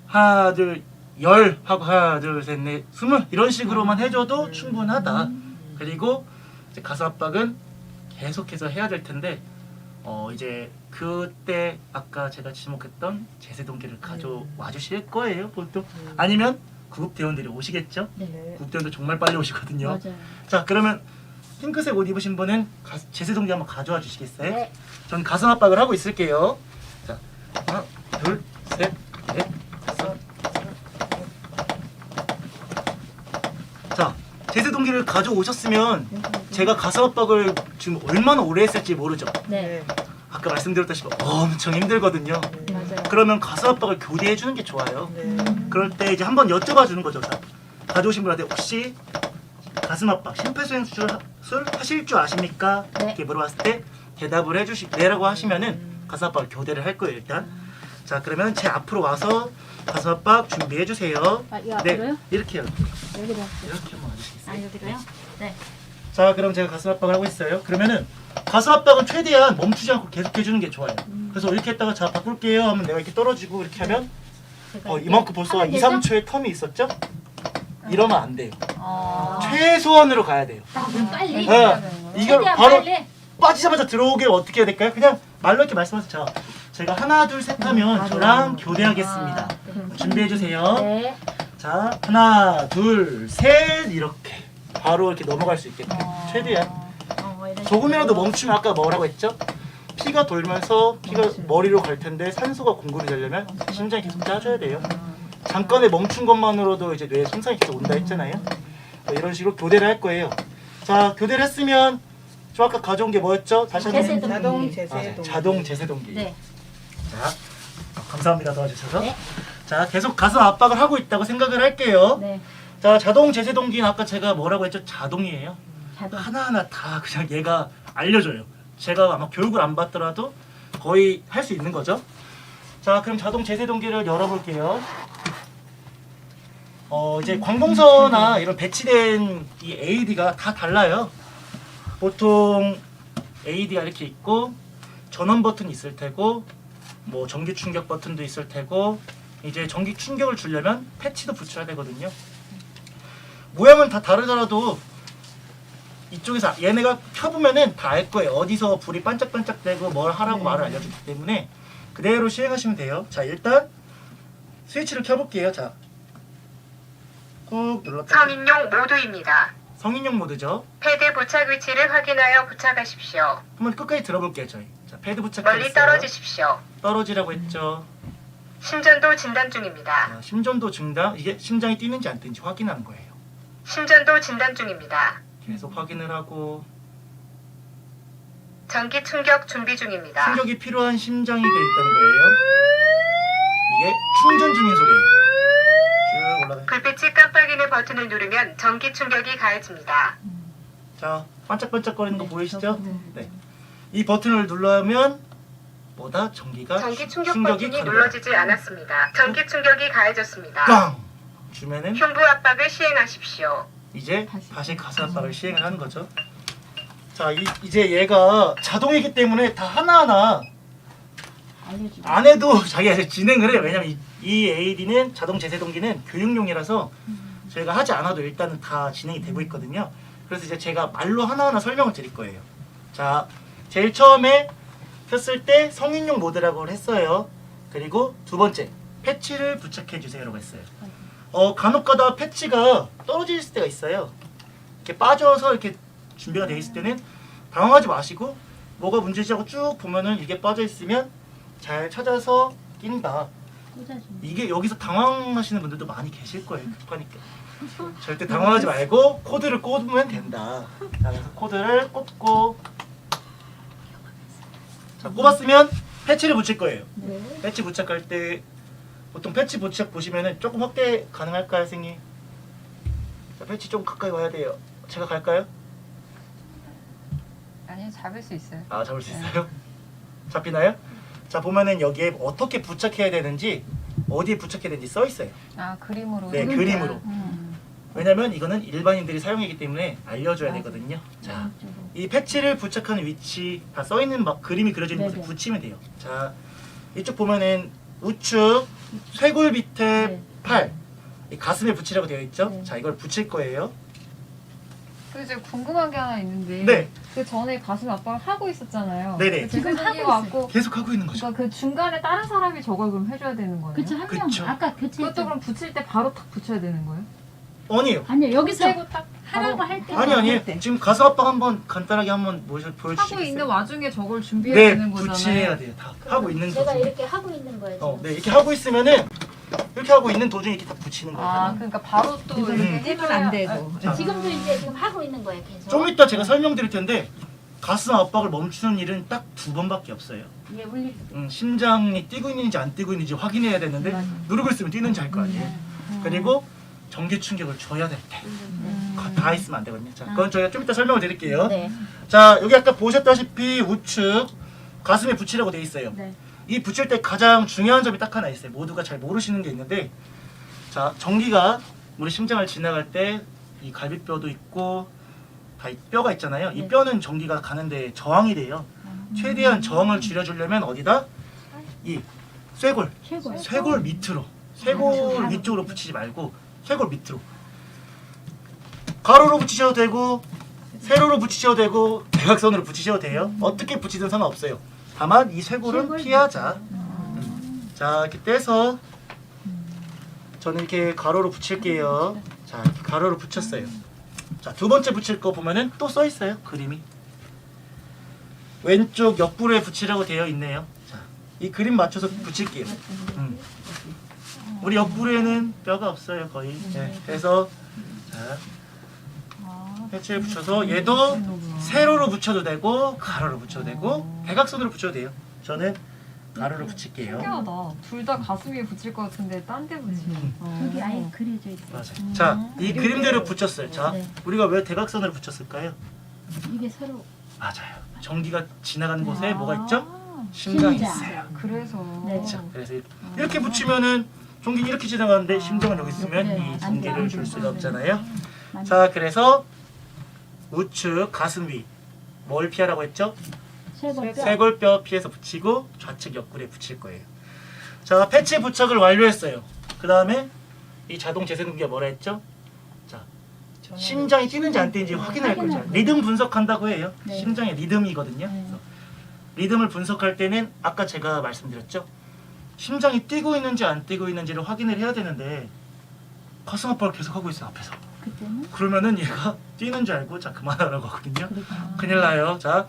하나 둘 열 하고 하나 둘 셋 넷 스물 이런 식으로만 해줘도 충분하다. 그리고 이제 가슴 압박은 계속해서 해야 될 텐데 이제 그때 아까 제가 지목했던 제세동기를 가져와 주실 거예요 보통. 아니면 구급대원들이 오시겠죠. 네. 구급대원들 정말 빨리 오시거든요. 맞아요. 자 그러면 핑크색 옷 입으신 분은 제세동기 한번 가져와 주시겠어요? 네. 전 가슴 압박을 하고 있을게요. 자 하나 둘 셋 넷 다섯. 자 제세동기를 가져오셨으면 제가 가슴 압박을 지금 얼마나 오래 했을지 모르죠. 네. 아까 말씀드렸다시피 엄청 힘들거든요. 맞아요. 그러면 가슴 압박을 교대해 주는 게 좋아요. 네. 그럴 때 이제 한번 여쭤봐 주는 거죠. 자, 가져오신 분한테 혹시 가슴 압박 심폐소생 수술 하실 줄 아십니까? 네. 이렇게 물어봤을 때 대답을 해주시 네라고 하시면은 가슴 압박을 교대를 할 거예요 일단. 자 그러면 제 앞으로 와서 가슴 압박 준비해 주세요. 아, 이 앞으로요? 이렇게요. 여기로 할게요. 이렇게 한번 와주시겠어요? 아, 여기로요? 네. 자 그럼 제가 가슴 압박을 하고 있어요. 그러면은 가슴 압박은 최대한 멈추지 않고 계속 해주는 게 좋아요. 그래서 이렇게 했다가 자 바꿀게요 하면 내가 이렇게 떨어지고 이렇게 하면 제가 이렇게 이만큼 벌써 하면 2, 되죠? 3초의 텀이 있었죠? 이러면 안 돼요. 어. 최소한으로 가야 돼요. 그럼 빨리. 이걸 최대한 바로 빨리. 빠지자마자 들어오게 어떻게 해야 될까요? 그냥 말로 이렇게 말씀하세요. 자, 제가 하나 둘 셋 하면 저랑 교대하겠습니다. 준비해 주세요. 네. 자, 하나 둘 셋 이렇게 바로 이렇게 넘어갈 수 있게끔 최대한 이런 조금이라도 식으로. 멈추면 아까 뭐라고 했죠? 피가 돌면서 피가 머리로 갈 텐데 산소가 공급이 되려면 심장이 계속 짜줘야 돼요. 잠깐의 멈춘 것만으로도 이제 뇌에 손상이 계속 온다 했잖아요. 이런 식으로 교대를 할 거예요. 자, 교대를 했으면 저 아까 가져온 게 뭐였죠? 다시 한번 제세동기. 자동 맞아요. 제세동기. 자동 제세동기. 네. 자, 감사합니다 도와주셔서. 네. 자, 계속 가슴 압박을 하고 있다고 생각을 할게요. 네. 자, 자동 제세동기는 아까 제가 뭐라고 했죠? 자동이에요. 자동. 하나하나 다 그냥 얘가 알려줘요. 제가 아마 교육을 안 받더라도 거의 할 수 있는 거죠. 자, 그럼 자동 제세동기를 열어볼게요. 이제 관공서나 이런 배치된 이 AED가 다 달라요. 보통 AED가 이렇게 있고 전원 버튼이 있을 테고 뭐 전기 충격 버튼도 있을 테고 이제 전기 충격을 주려면 패치도 붙여야 되거든요. 모양은 다 다르더라도 이쪽에서 얘네가 켜보면은 다 알 거예요. 어디서 불이 반짝반짝대고 뭘 하라고 말을 알려주기 때문에 그대로 시행하시면 돼요. 자, 일단 스위치를 켜볼게요. 자, 꾹 눌렀다. 성인용 모드입니다. 성인용 모드죠. 패드 부착 위치를 확인하여 부착하십시오. 한번 끝까지 들어볼게요. 저희. 자, 패드 멀리 부착했어요. 떨어지십시오. 떨어지라고 했죠. 심전도 진단 중입니다. 자, 심전도 증당. 이게 심장이 뛰는지 안 뛰는지 확인하는 거예요. 심전도 진단 중입니다. 계속 확인을 하고 전기 충격 준비 중입니다. 충격이 필요한 심장이 돼 있다는 거예요. 이게 충전 중인 소리예요. 쭉 올라가요. 불빛이 깜빡이는 버튼을 누르면 전기 충격이 가해집니다. 자, 반짝반짝거리는 거 보이시죠? 네. 이 버튼을 눌러면 뭐다? 전기가 전기 충격 충격이 버튼이 가는 눌러지지 않았습니다. 전기 충격이 가해졌습니다. 거야. 꽝! 주면은 흉부 압박을 시행하십시오. 이제 다시 가슴 압박을 시행을 하는 거죠. 자, 이제 얘가 자동이기 때문에 다 하나하나 알려주고. 안 해도 자기가 이제 진행을 해요. 왜냐면 이 AED는 자동 제세동기는 교육용이라서 저희가 하지 않아도 일단은 다 진행이 되고 있거든요. 그래서 이제 제가 말로 하나하나 설명을 드릴 거예요. 자, 제일 처음에 켰을 때 성인용 모드라고 했어요. 그리고 두 번째, 패치를 부착해 주세요라고 했어요. 간혹가다 패치가 떨어질 때가 있어요. 이렇게 빠져서 이렇게 준비가 되어 있을 때는 당황하지 마시고 뭐가 문제지 하고 쭉 보면은 이게 빠져 있으면 잘 찾아서 낀다. 꽂아주는. 이게 여기서 당황하시는 분들도 많이 계실 거예요. 급하니까. 절대 당황하지 말고 코드를 꽂으면 된다. 자, 그래서 코드를 꽂고 자, 꼽았으면 패치를 붙일 거예요. 네. 패치 부착할 때 보통 패치 부착 보시면은 조금 확대 가능할까요, 선생님? 자, 패치 좀 가까이 와야 돼요. 제가 갈까요? 아니요, 잡을 수 있어요. 아, 잡을 수 있어요? 잡히나요? 자, 보면은 여기에 어떻게 부착해야 되는지, 어디에 부착해야 되는지 써 있어요. 아, 그림으로. 네, 그림으로. 왜냐면 이거는 일반인들이 사용이기 때문에 알려줘야 되거든요. 자, 이 패치를 부착하는 위치 다 써 있는 그림이 그려져 있는 곳에 붙이면 돼요. 자, 이쪽 보면은 우측 쇄골 밑에 팔, 이 가슴에 붙이라고 되어 있죠. 자, 이걸 붙일 거예요. 그 이제 궁금한 게 하나 있는데. 네. 그 전에 가슴 압박을 하고 있었잖아요. 네네. 지금 하고 왔고. 계속 하고 있는 거죠. 그러니까 그 중간에 다른 사람이 저걸 그럼 해줘야 되는 거예요? 그쵸, 한 명. 그쵸. 아까 그것도 교체했잖아. 그럼 붙일 때 바로 탁 붙여야 되는 거예요? 아니에요. 아니요, 여기서 붙이고 딱 하라고 할 때. 아니에요. 지금 가슴 압박 한번 간단하게 한번 하고 있는 보여주시겠어요? 와중에 저걸 준비해야 네, 되는 거잖아요. 붙여야 돼요. 다 하고 있는 제가 도중. 이렇게 하고 있는 거예요. 네, 이렇게 하고 있으면은 이렇게 하고 있는 도중에 이렇게 다 붙이는 거예요. 아, 그러니까 바로 또 이렇게 떼면 안 되고. 자, 지금도 이제 지금 하고 있는 거예요, 계속. 좀 이따 제가 설명드릴 텐데 가슴 압박을 멈추는 일은 딱 2번밖에 없어요. 이게 울리. 심장이 뛰고 있는지 안 뛰고 있는지 확인해야 되는데 누르고 있으면 뛰는지 알 거 아니에요. 그리고 전기 충격을 줘야 될 때. 다 있으면 안 되거든요. 자, 그건 저희가 좀 이따 설명을 드릴게요. 네. 자, 여기 아까 보셨다시피 우측 가슴에 붙이라고 돼 있어요. 네. 이 붙일 때 가장 중요한 점이 딱 하나 있어요. 모두가 잘 모르시는 게 있는데, 자, 전기가 우리 심장을 지나갈 때 이 갈비뼈도 있고 다 이 뼈가 있잖아요. 이 뼈는 전기가 가는데 저항이 돼요. 최대한 저항을 줄여주려면 어디다? 이 쇄골, 쇄골 밑으로, 쇄골 위쪽으로 붙이지 말고 쇄골 밑으로. 가로로 붙이셔도 되고 세로로 붙이셔도 되고 대각선으로 붙이셔도 돼요. 어떻게 붙이든 상관없어요. 다만 이 쇄골은 피하자. 자, 이렇게 떼서 저는 이렇게 가로로 붙일게요. 자, 이렇게 가로로 붙였어요. 자, 두 번째 붙일 거 보면은 또 써 있어요. 그림이. 왼쪽 옆부리에 붙이라고 되어 있네요. 자, 이 그림 맞춰서 붙일게요. 우리 옆부리에는 뼈가 없어요, 거의. 네, 그래서 자, 패치를 붙여서 얘도 세로로 붙여도 되고 가로로 붙여도 되고 대각선으로 붙여도 돼요. 저는 가로로 붙일게요. 신기하다. 둘 다 가슴 위에 붙일 것 같은데 딴 데 붙이네. 여기 아예 그려져 있어요. 맞아요. 자, 이 그림대로 붙였어요. 자, 네. 우리가 왜 대각선으로 붙였을까요? 이게 서로. 맞아요. 전기가 지나가는 곳에 뭐가 있죠? 심장이 있어요. 그래서. 네. 자, 그래서 이렇게 붙이면은 전기는 이렇게 지나가는데 심장은 여기 있으면 네. 이 전기를 줄 수가 없잖아요. 맞아요. 자, 그래서 우측 가슴 위 뭘 피하라고 했죠? 쇄골뼈 피해서 붙이고 좌측 옆구리에 붙일 거예요. 자, 패치 부착을 완료했어요. 그 다음에 이 자동 재생기가 뭐라 했죠? 자, 심장이 뛰는지 안 뛰는지 확인할 거죠. 리듬 분석한다고 해요. 네. 심장의 리듬이거든요. 그래서 리듬을 분석할 때는 아까 제가 말씀드렸죠. 심장이 뛰고 있는지 안 뛰고 있는지를 확인을 해야 되는데 가슴 압박을 계속 하고 있어요, 앞에서. 그때는 그러면은 얘가 뛰는 줄 알고 자 그만하라고 하거든요. 큰일 나요. 자,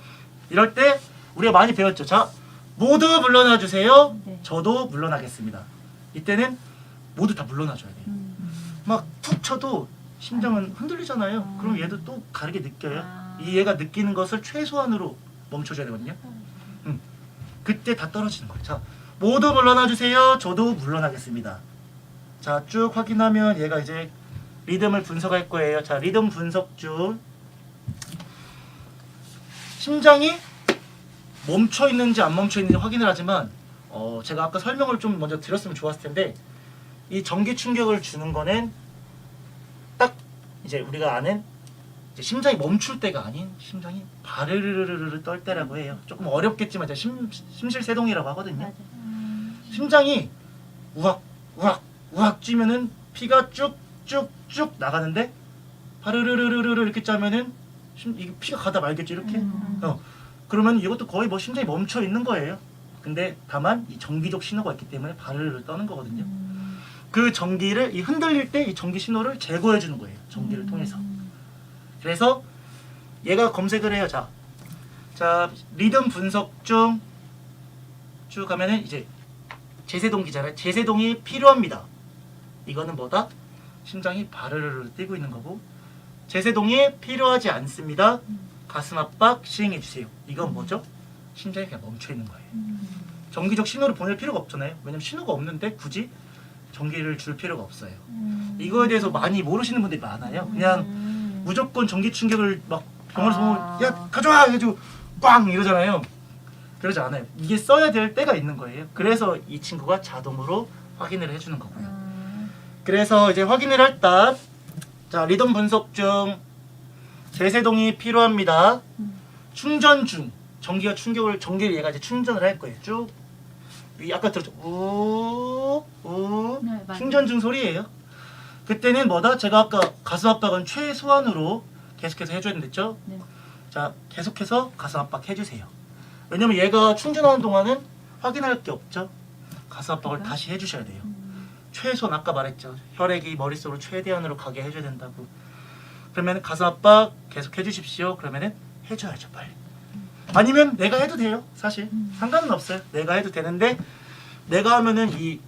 이럴 때 우리가 많이 배웠죠. 자, 모두 물러나 주세요. 네. 저도 물러나겠습니다. 이때는 모두 다 물러나줘야 돼요. 막 툭 쳐도 심장은 흔들리잖아요. 그럼 얘도 또 다르게 느껴요. 이 얘가 느끼는 것을 최소한으로 멈춰줘야 되거든요. 그때 다 떨어지는 거예요. 자, 모두 물러나 주세요. 저도 물러나겠습니다. 자, 쭉 확인하면 얘가 이제 리듬을 분석할 거예요. 자, 리듬 분석 중 심장이 멈춰 있는지 안 멈춰 있는지 확인을 하지만 제가 아까 설명을 좀 먼저 드렸으면 좋았을 텐데 이 전기 충격을 주는 거는 딱 이제 우리가 아는 이제 심장이 멈출 때가 아닌 심장이 바르르르르 떨 때라고 해요. 조금 어렵겠지만 이제 심실세동이라고 하거든요. 맞아. 심장이 우악 우악 우악 찌면은 피가 쭉쭉쭉 나가는데 바르르르르르 이렇게 짜면은 이게 피가 가다 말겠죠 이렇게. 그러면 이것도 거의 뭐 심장이 멈춰 있는 거예요. 근데 다만 이 전기적 신호가 있기 때문에 바르르르 떠는 거거든요. 그 전기를 이 흔들릴 때 이 전기 신호를 제거해 주는 거예요. 전기를 통해서. 그래서 얘가 검색을 해요. 자 리듬 분석 중 쭉 가면은 이제 제세동기잖아요. 제세동이 필요합니다. 이거는 뭐다? 심장이 바르르르 뛰고 있는 거고 제세동이 필요하지 않습니다. 가슴 압박 시행해 주세요. 이건 뭐죠? 심장이 그냥 멈춰 있는 거예요. 전기적 신호를 보낼 필요가 없잖아요. 왜냐면 신호가 없는데 굳이 전기를 줄 필요가 없어요. 이거에 대해서 많이 모르시는 분들이 많아요. 그냥 무조건 전기 충격을 막 병원에서 보면 야 가져와 해가지고 빵 이러잖아요. 그러지 않아요. 이게 써야 될 때가 있는 거예요. 그래서 이 친구가 자동으로 확인을 해주는 거고요. 그래서 이제 확인을 할 때, 자 리듬 분석 중 제세동이 필요합니다. 충전 중 전기를 얘가 이제 충전을 할 거예요. 쭉 아까 들었죠? 우우 네, 맞아요. 충전 중 소리예요. 그때는 뭐다? 제가 아까 가슴 압박은 최소한으로 계속해서 해줘야 된댔죠? 네. 자 계속해서 가슴 압박 해주세요. 왜냐면 얘가 충전하는 동안은 확인할 게 없죠. 가슴 압박을 다시 해주셔야 돼요. 최소한 아까 말했죠. 혈액이 머릿속으로 최대한으로 가게 해줘야 된다고. 그러면 가슴 압박 계속 해주십시오. 그러면은 해줘야죠 빨리. 아니면 내가 해도 돼요. 사실 상관은 없어요. 내가 해도 되는데 내가 하면은 이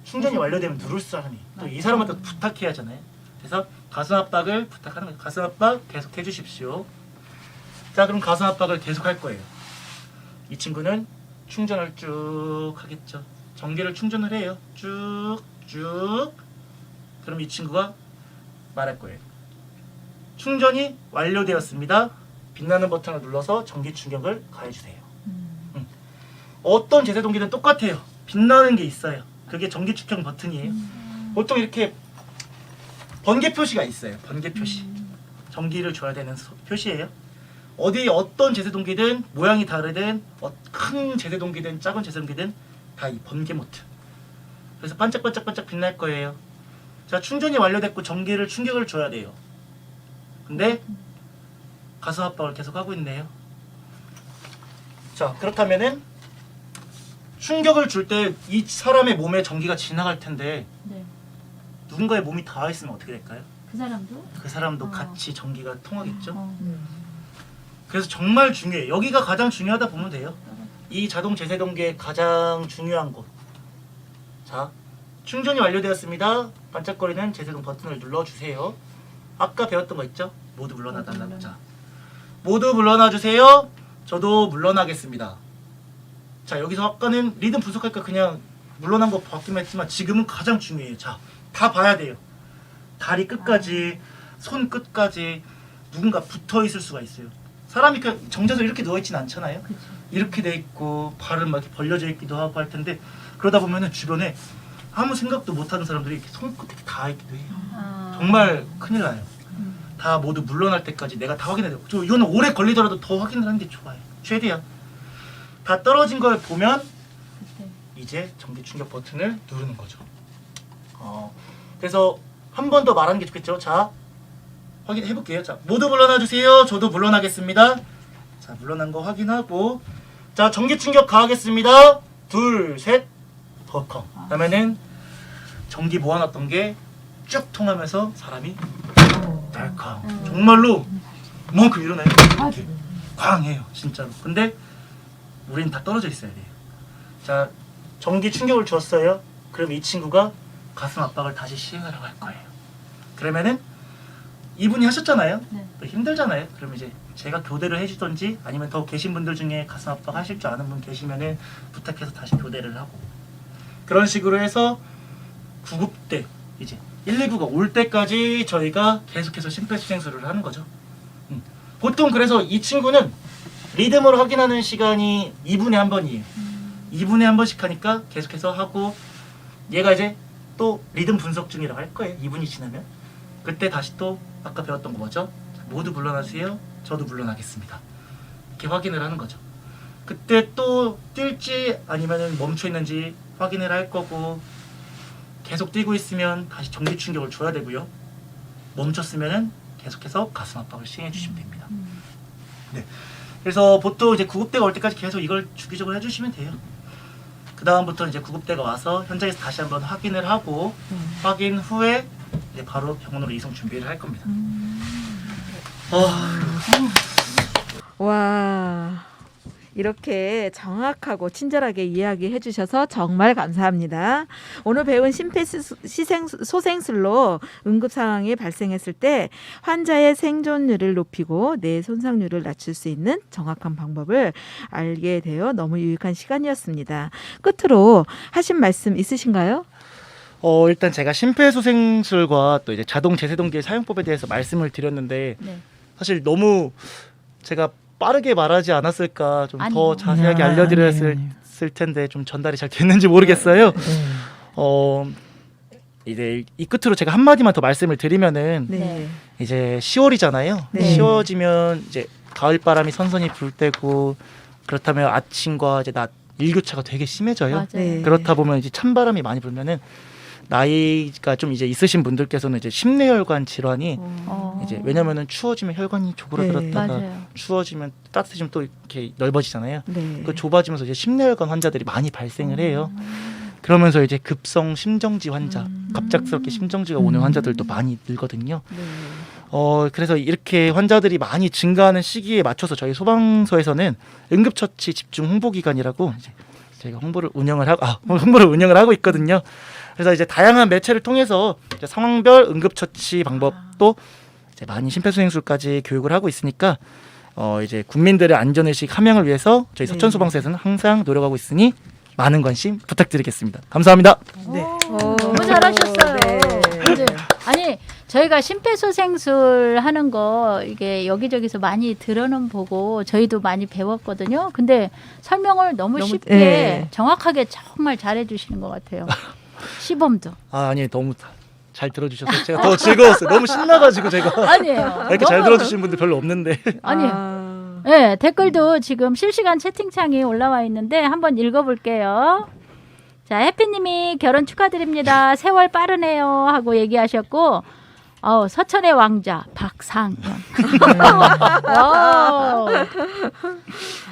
충전이 완료되면 누를 사람이 또 이 사람한테 부탁해야 하잖아요. 그래서 가슴 압박을 부탁하는 거예요. 가슴 압박 계속 해주십시오. 자 그럼 가슴 압박을 계속 할 거예요. 이 친구는 충전을 쭉 하겠죠. 전기를 충전을 해요. 쭉. 그럼 이 친구가 말할 거예요. 충전이 완료되었습니다. 빛나는 버튼을 눌러서 전기 충격을 가해주세요. 어떤 제세동기는 똑같아요. 빛나는 게 있어요. 그게 전기 충격 버튼이에요. 보통 이렇게 번개 표시가 있어요. 번개 표시. 전기를 줘야 되는 표시예요. 어떤 제세동기든 모양이 다르든 큰 제세동기든 작은 제세동기든 다 이 번개 모트. 그래서 반짝반짝반짝 빛날 거예요. 자 충전이 완료됐고 전기를 충격을 줘야 돼요. 근데 가슴 압박을 계속 하고 있네요. 자 그렇다면은 충격을 줄 때 이 사람의 몸에 전기가 지나갈 텐데 네. 누군가의 몸이 닿아 있으면 어떻게 될까요? 그 사람도? 그 사람도 같이 전기가 통하겠죠. 어. 그래서 정말 중요해요. 여기가 가장 중요하다 보면 돼요. 이 자동 제세동기의 가장 중요한 곳. 자, 충전이 완료되었습니다. 반짝거리는 제세동 버튼을 눌러주세요. 아까 배웠던 거 있죠? 모두 물러나달라고. 자, 모두 물러나 주세요. 저도 물러나겠습니다. 자, 여기서 아까는 리듬 분석할까 그냥 물러난 거 봤기만 했지만 지금은 가장 중요해요. 자, 다 봐야 돼요. 다리 끝까지, 손 끝까지 누군가 붙어 있을 수가 있어요. 사람이 그냥 정자세로 이렇게 누워있진 않잖아요. 그쵸. 이렇게 돼 있고 발은 막 이렇게 벌려져 있기도 하고 할 텐데 그러다 보면은 주변에 아무 생각도 못하는 사람들이 이렇게 손끝에 닿아 있기도 해요. 정말 큰일 나요. 다 모두 물러날 때까지 내가 다 확인해야 돼요. 이거는 오래 걸리더라도 더 확인을 하는 게 좋아요. 최대한. 다 떨어진 걸 보면 이제 전기 충격 버튼을 누르는 거죠. 그래서 한 번 더 말하는 게 좋겠죠. 자, 확인해 볼게요. 자, 모두 물러나 주세요. 저도 물러나겠습니다. 자, 물러난 거 확인하고 자, 전기 충격 가하겠습니다. 둘, 셋, 덜컹. 그다음에는 전기 모아놨던 게 쭉 통하면서 사람이 덜컹. 정말로 이만큼 일어나요. 이렇게 쾅해요, 진짜로. 근데 우리는 다 떨어져 있어야 돼요. 자, 전기 충격을 줬어요. 그럼 이 친구가 가슴 압박을 다시 시행하라고 할 거예요. 그러면은 이분이 하셨잖아요. 네. 또 힘들잖아요. 그럼 이제 제가 교대를 해주던지 아니면 더 계신 분들 중에 가슴 압박 하실 줄 아는 분 계시면은 부탁해서 다시 교대를 하고 그런 식으로 해서 구급대 이제 119가 올 때까지 저희가 계속해서 심폐소생술을 하는 거죠. 보통 그래서 이 친구는 리듬으로 확인하는 시간이 2분에 한 번이에요. 2분에 한 번씩 하니까 계속해서 하고 얘가 이제 또 리듬 분석 중이라고 할 거예요. 2분이 지나면 그때 다시 또 아까 배웠던 거 뭐죠? 모두 물러나세요. 저도 물러나겠습니다. 이렇게 확인을 하는 거죠. 그때 또 뛸지 아니면 멈춰 있는지 확인을 할 거고 계속 뛰고 있으면 다시 전기 충격을 줘야 되고요. 멈췄으면은 계속해서 가슴 압박을 시행해 주시면 됩니다. 네. 그래서 보통 이제 구급대가 올 때까지 계속 이걸 주기적으로 해주시면 돼요. 그 다음부터 이제 구급대가 와서 현장에서 다시 한번 확인을 하고 확인 후에 이제 바로 병원으로 이송 준비를 할 겁니다. 와, 이렇게 정확하고 친절하게 이야기해 주셔서 정말 감사합니다. 오늘 배운 심폐소생술로 응급 상황이 발생했을 때 환자의 생존율을 높이고 뇌 손상률을 낮출 수 있는 정확한 방법을 알게 되어 너무 유익한 시간이었습니다. 끝으로 하신 말씀 있으신가요? 일단 제가 심폐소생술과 또 이제 자동 제세동기의 사용법에 대해서 말씀을 드렸는데 네. 사실 너무 제가 빠르게 말하지 않았을까 좀 더 아니요. 자세하게 아니에요. 알려드렸을 텐데 좀 전달이 잘 됐는지 모르겠어요. 네. 이제 이 끝으로 제가 한 마디만 더 말씀을 드리면은 네. 이제 10월이잖아요. 네. 10월이면 이제 가을 바람이 선선히 불 때고 그렇다면 아침과 이제 낮 일교차가 되게 심해져요. 맞아요. 네. 그렇다 보면 이제 찬바람이 많이 불면은 나이가 좀 이제 있으신 분들께서는 이제 심내혈관 질환이 어. 이제 왜냐면은 추워지면 혈관이 조그라들었다가 맞아요. 추워지면 따뜻해지면 또 이렇게 넓어지잖아요. 네. 그 좁아지면서 이제 심내혈관 환자들이 많이 발생을 해요. 그러면서 이제 급성 심정지 환자, 갑작스럽게 심정지가 오는 환자들도 많이 늘거든요. 네. 그래서 이렇게 환자들이 많이 증가하는 시기에 맞춰서 저희 소방서에서는 응급처치 집중 홍보 기간이라고 이제 저희가 홍보를 운영을 하고 있거든요. 그래서 이제 다양한 매체를 통해서 이제 상황별 응급처치 방법도 이제 많이 심폐소생술까지 교육을 하고 있으니까 이제 국민들의 안전의식 함양을 위해서 저희 네. 서천소방서에서는 항상 노력하고 있으니 많은 관심 부탁드리겠습니다. 감사합니다. 네. 너무 잘하셨어요. 네. 아니 저희가 심폐소생술 하는 거 이게 여기저기서 많이 들어는 보고 저희도 많이 배웠거든요. 근데 설명을 너무 쉽게 네. 정확하게 정말 잘해주시는 것 같아요. 시범도 아니 너무 잘 들어주셔서 제가 더 즐거웠어요. 너무 신나가지고 제가 아니에요. 이렇게 잘 너무- 들어주시는 분들 별로 없는데. 아니에요. 네, 댓글도 지금 실시간 채팅창이 올라와 있는데 한번 읽어볼게요. 자, 해피님이 결혼 축하드립니다. 세월 빠르네요 하고 얘기하셨고 서천의 왕자 박상현. 와우.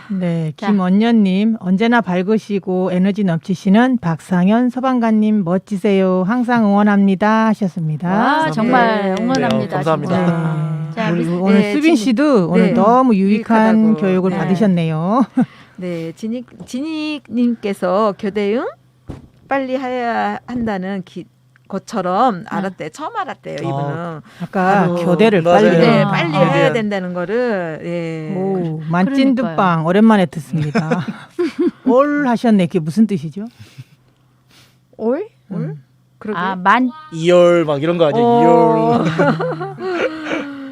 네, 자. 김원년님 언제나 밝으시고 에너지 넘치시는 박상현 소방관님 멋지세요. 항상 응원합니다 하셨습니다. 와, 정말 네. 응원합니다. 네, 감사합니다. 진짜. 자, 우리 우리 오늘 네, 수빈 씨도 오늘 네. 너무 유익한 유익하다고. 교육을 네. 받으셨네요. 네, 진익님께서 교대응 빨리 해야 한다는 것처럼 알았대. 처음 알았대요. 이분은. 아까 바로- 교대를 맞아요. 빨리. 네, 아. 빨리 아. 해야 된다는 거를. 예. 오, 만찐두빵 오랜만에 듣습니다. 올 하셨네. 그게 무슨 뜻이죠? 올? 그러게. 아, 만. 2열 막 이런 거 아니에요? 어. 2열.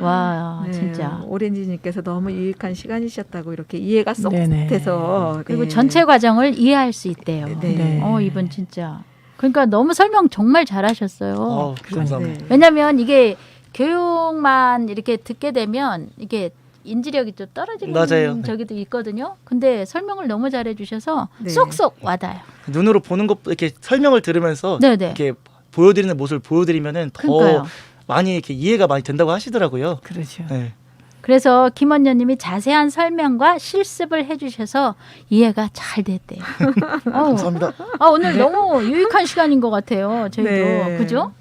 와, 네, 진짜. 오렌지님께서 너무 유익한 시간이셨다고 이렇게 이해가 쏙 네네. 돼서 그리고 네. 전체 과정을 이해할 수 있대요. 네. 이분 진짜. 그러니까 너무 설명 정말 잘하셨어요. 감사합니다. 네. 왜냐면 이게 교육만 이렇게 듣게 되면 이게 인지력이 좀 떨어지는 맞아요. 저기도 있거든요. 근데 설명을 너무 잘해주셔서 네. 쏙쏙 와닿아요. 눈으로 보는 것도 이렇게 설명을 들으면서 네네. 이렇게 보여드리는 모습을 보여드리면은 더 그러니까요. 많이 이렇게 이해가 많이 된다고 하시더라고요. 그렇죠. 네. 그래서 김원녀님이 자세한 설명과 실습을 해주셔서 이해가 잘 됐대요. 감사합니다. 오늘 너무 유익한 시간인 것 같아요. 저희도 네. 그죠?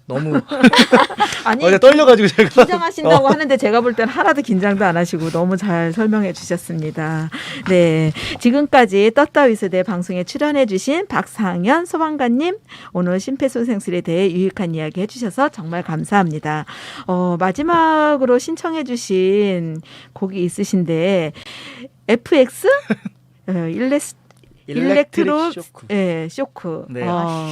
너무 아니 어제 떨려가지고 제가 긴장하신다고 하는데 제가 볼 때는 하나도 긴장도 안 하시고 너무 잘 설명해 주셨습니다. 네, 지금까지 떴다위스대 방송에 출연해 주신 박상현 소방관님 오늘 심폐소생술에 대해 유익한 이야기 해주셔서 정말 감사합니다. 마지막으로 신청해 주신 곡이 있으신데 FX? 일렉트로 쇼크. 네, 쇼크. 네.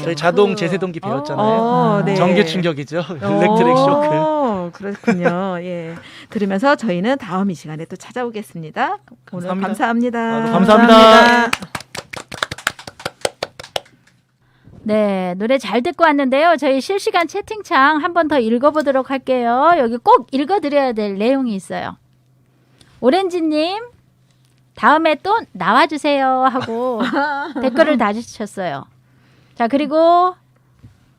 저희 자동 제세동기 배웠잖아요. 네. 전기 충격이죠. 일렉트릭 쇼크. 그렇군요. 예. 들으면서 저희는 다음 이 시간에 또 찾아오겠습니다. 오늘 감사합니다. 감사합니다. 감사합니다. 네, 노래 잘 듣고 왔는데요. 저희 실시간 채팅창 한 번 더 읽어보도록 할게요. 여기 꼭 읽어드려야 될 내용이 있어요. 오렌지님, 다음에 또 나와주세요 하고 댓글을 다주셨어요. 자, 그리고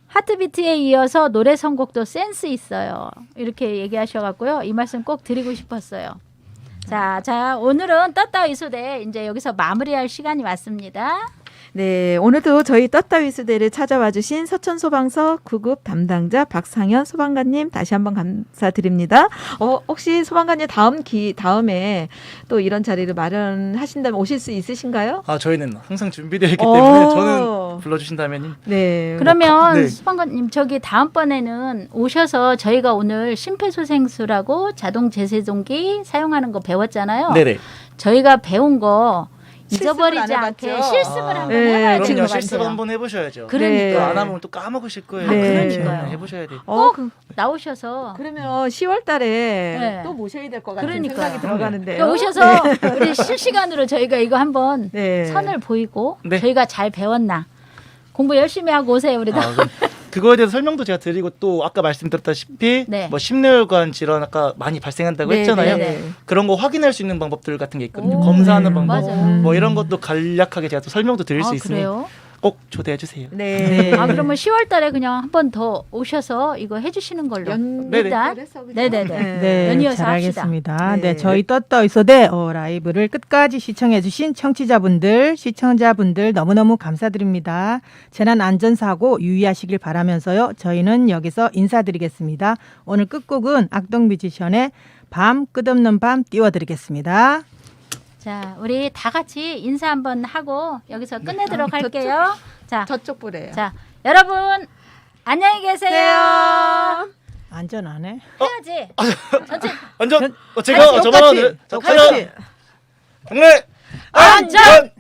하트비트에 이어서 노래 선곡도 센스 있어요. 이렇게 얘기하셔갖고요. 이 말씀 꼭 드리고 싶었어요. 자, 오늘은 떴다 이수대 이제 여기서 마무리할 시간이 왔습니다. 네, 오늘도 저희 떴다위수대를 찾아와 주신 서천소방서 9급 담당자 박상현 소방관님 다시 한번 감사드립니다. 혹시 소방관님 다음에 또 이런 자리를 마련하신다면 오실 수 있으신가요? 저희는 항상 준비되어 있기 때문에 저는 불러주신다면 네. 그러면 네. 소방관님 저기 다음번에는 오셔서 저희가 오늘 심폐소생술하고 자동 제세동기 사용하는 거 배웠잖아요. 네네. 저희가 배운 거 잊어버리지 실습을 안 않게 해봤죠? 실습을 아. 한번 네, 해봐야 될 그럼요. 것 실습 같아요. 한번 해보셔야죠. 그러니까. 안 하면 또 까먹으실 거예요. 네. 그러니까요. 해보셔야 돼요. 꼭 나오셔서 그러면 10월 달에 네. 또 모셔야 될 것 같은 그러니까요. 생각이 들어가는데요. 또 오셔서 우리 실시간으로 저희가 이거 한번 네. 선을 보이고 네. 저희가 잘 배웠나 공부 열심히 하고 오세요 우리 다. 그거에 대해서 설명도 제가 드리고 또 아까 말씀드렸다시피 네. 뭐 심뇌혈관 질환 아까 많이 발생한다고 네, 했잖아요. 네, 네. 그런 거 확인할 수 있는 방법들 같은 게 있거든요. 오, 검사하는 네, 방법. 맞아요. 뭐 이런 것도 간략하게 제가 또 설명도 드릴 수 있으니 그래요? 꼭 초대해 주세요. 네. 아 그러면 10월달에 그냥 한 번 더 오셔서 이거 해주시는 걸로. 일단 네네네. 네, 연이어서 잘 합시다. 알겠습니다. 네. 네, 저희 떴떠 있어대 라이브를 끝까지 시청해주신 청취자분들, 시청자분들 너무너무 감사드립니다. 재난안전사고 유의하시길 바라면서요. 저희는 여기서 인사드리겠습니다. 오늘 끝곡은 악동뮤지션의 밤 끝없는 밤 띄워드리겠습니다. 자 우리 다 같이 인사 한번 하고 여기서 끝내도록 할게요. 자, 저쪽 보래요. 자 여러분 안녕히 계세요. 안전 안 해? 해야지. 전체 완전 같이, 제가 저번에 똑같이. 정말 안전.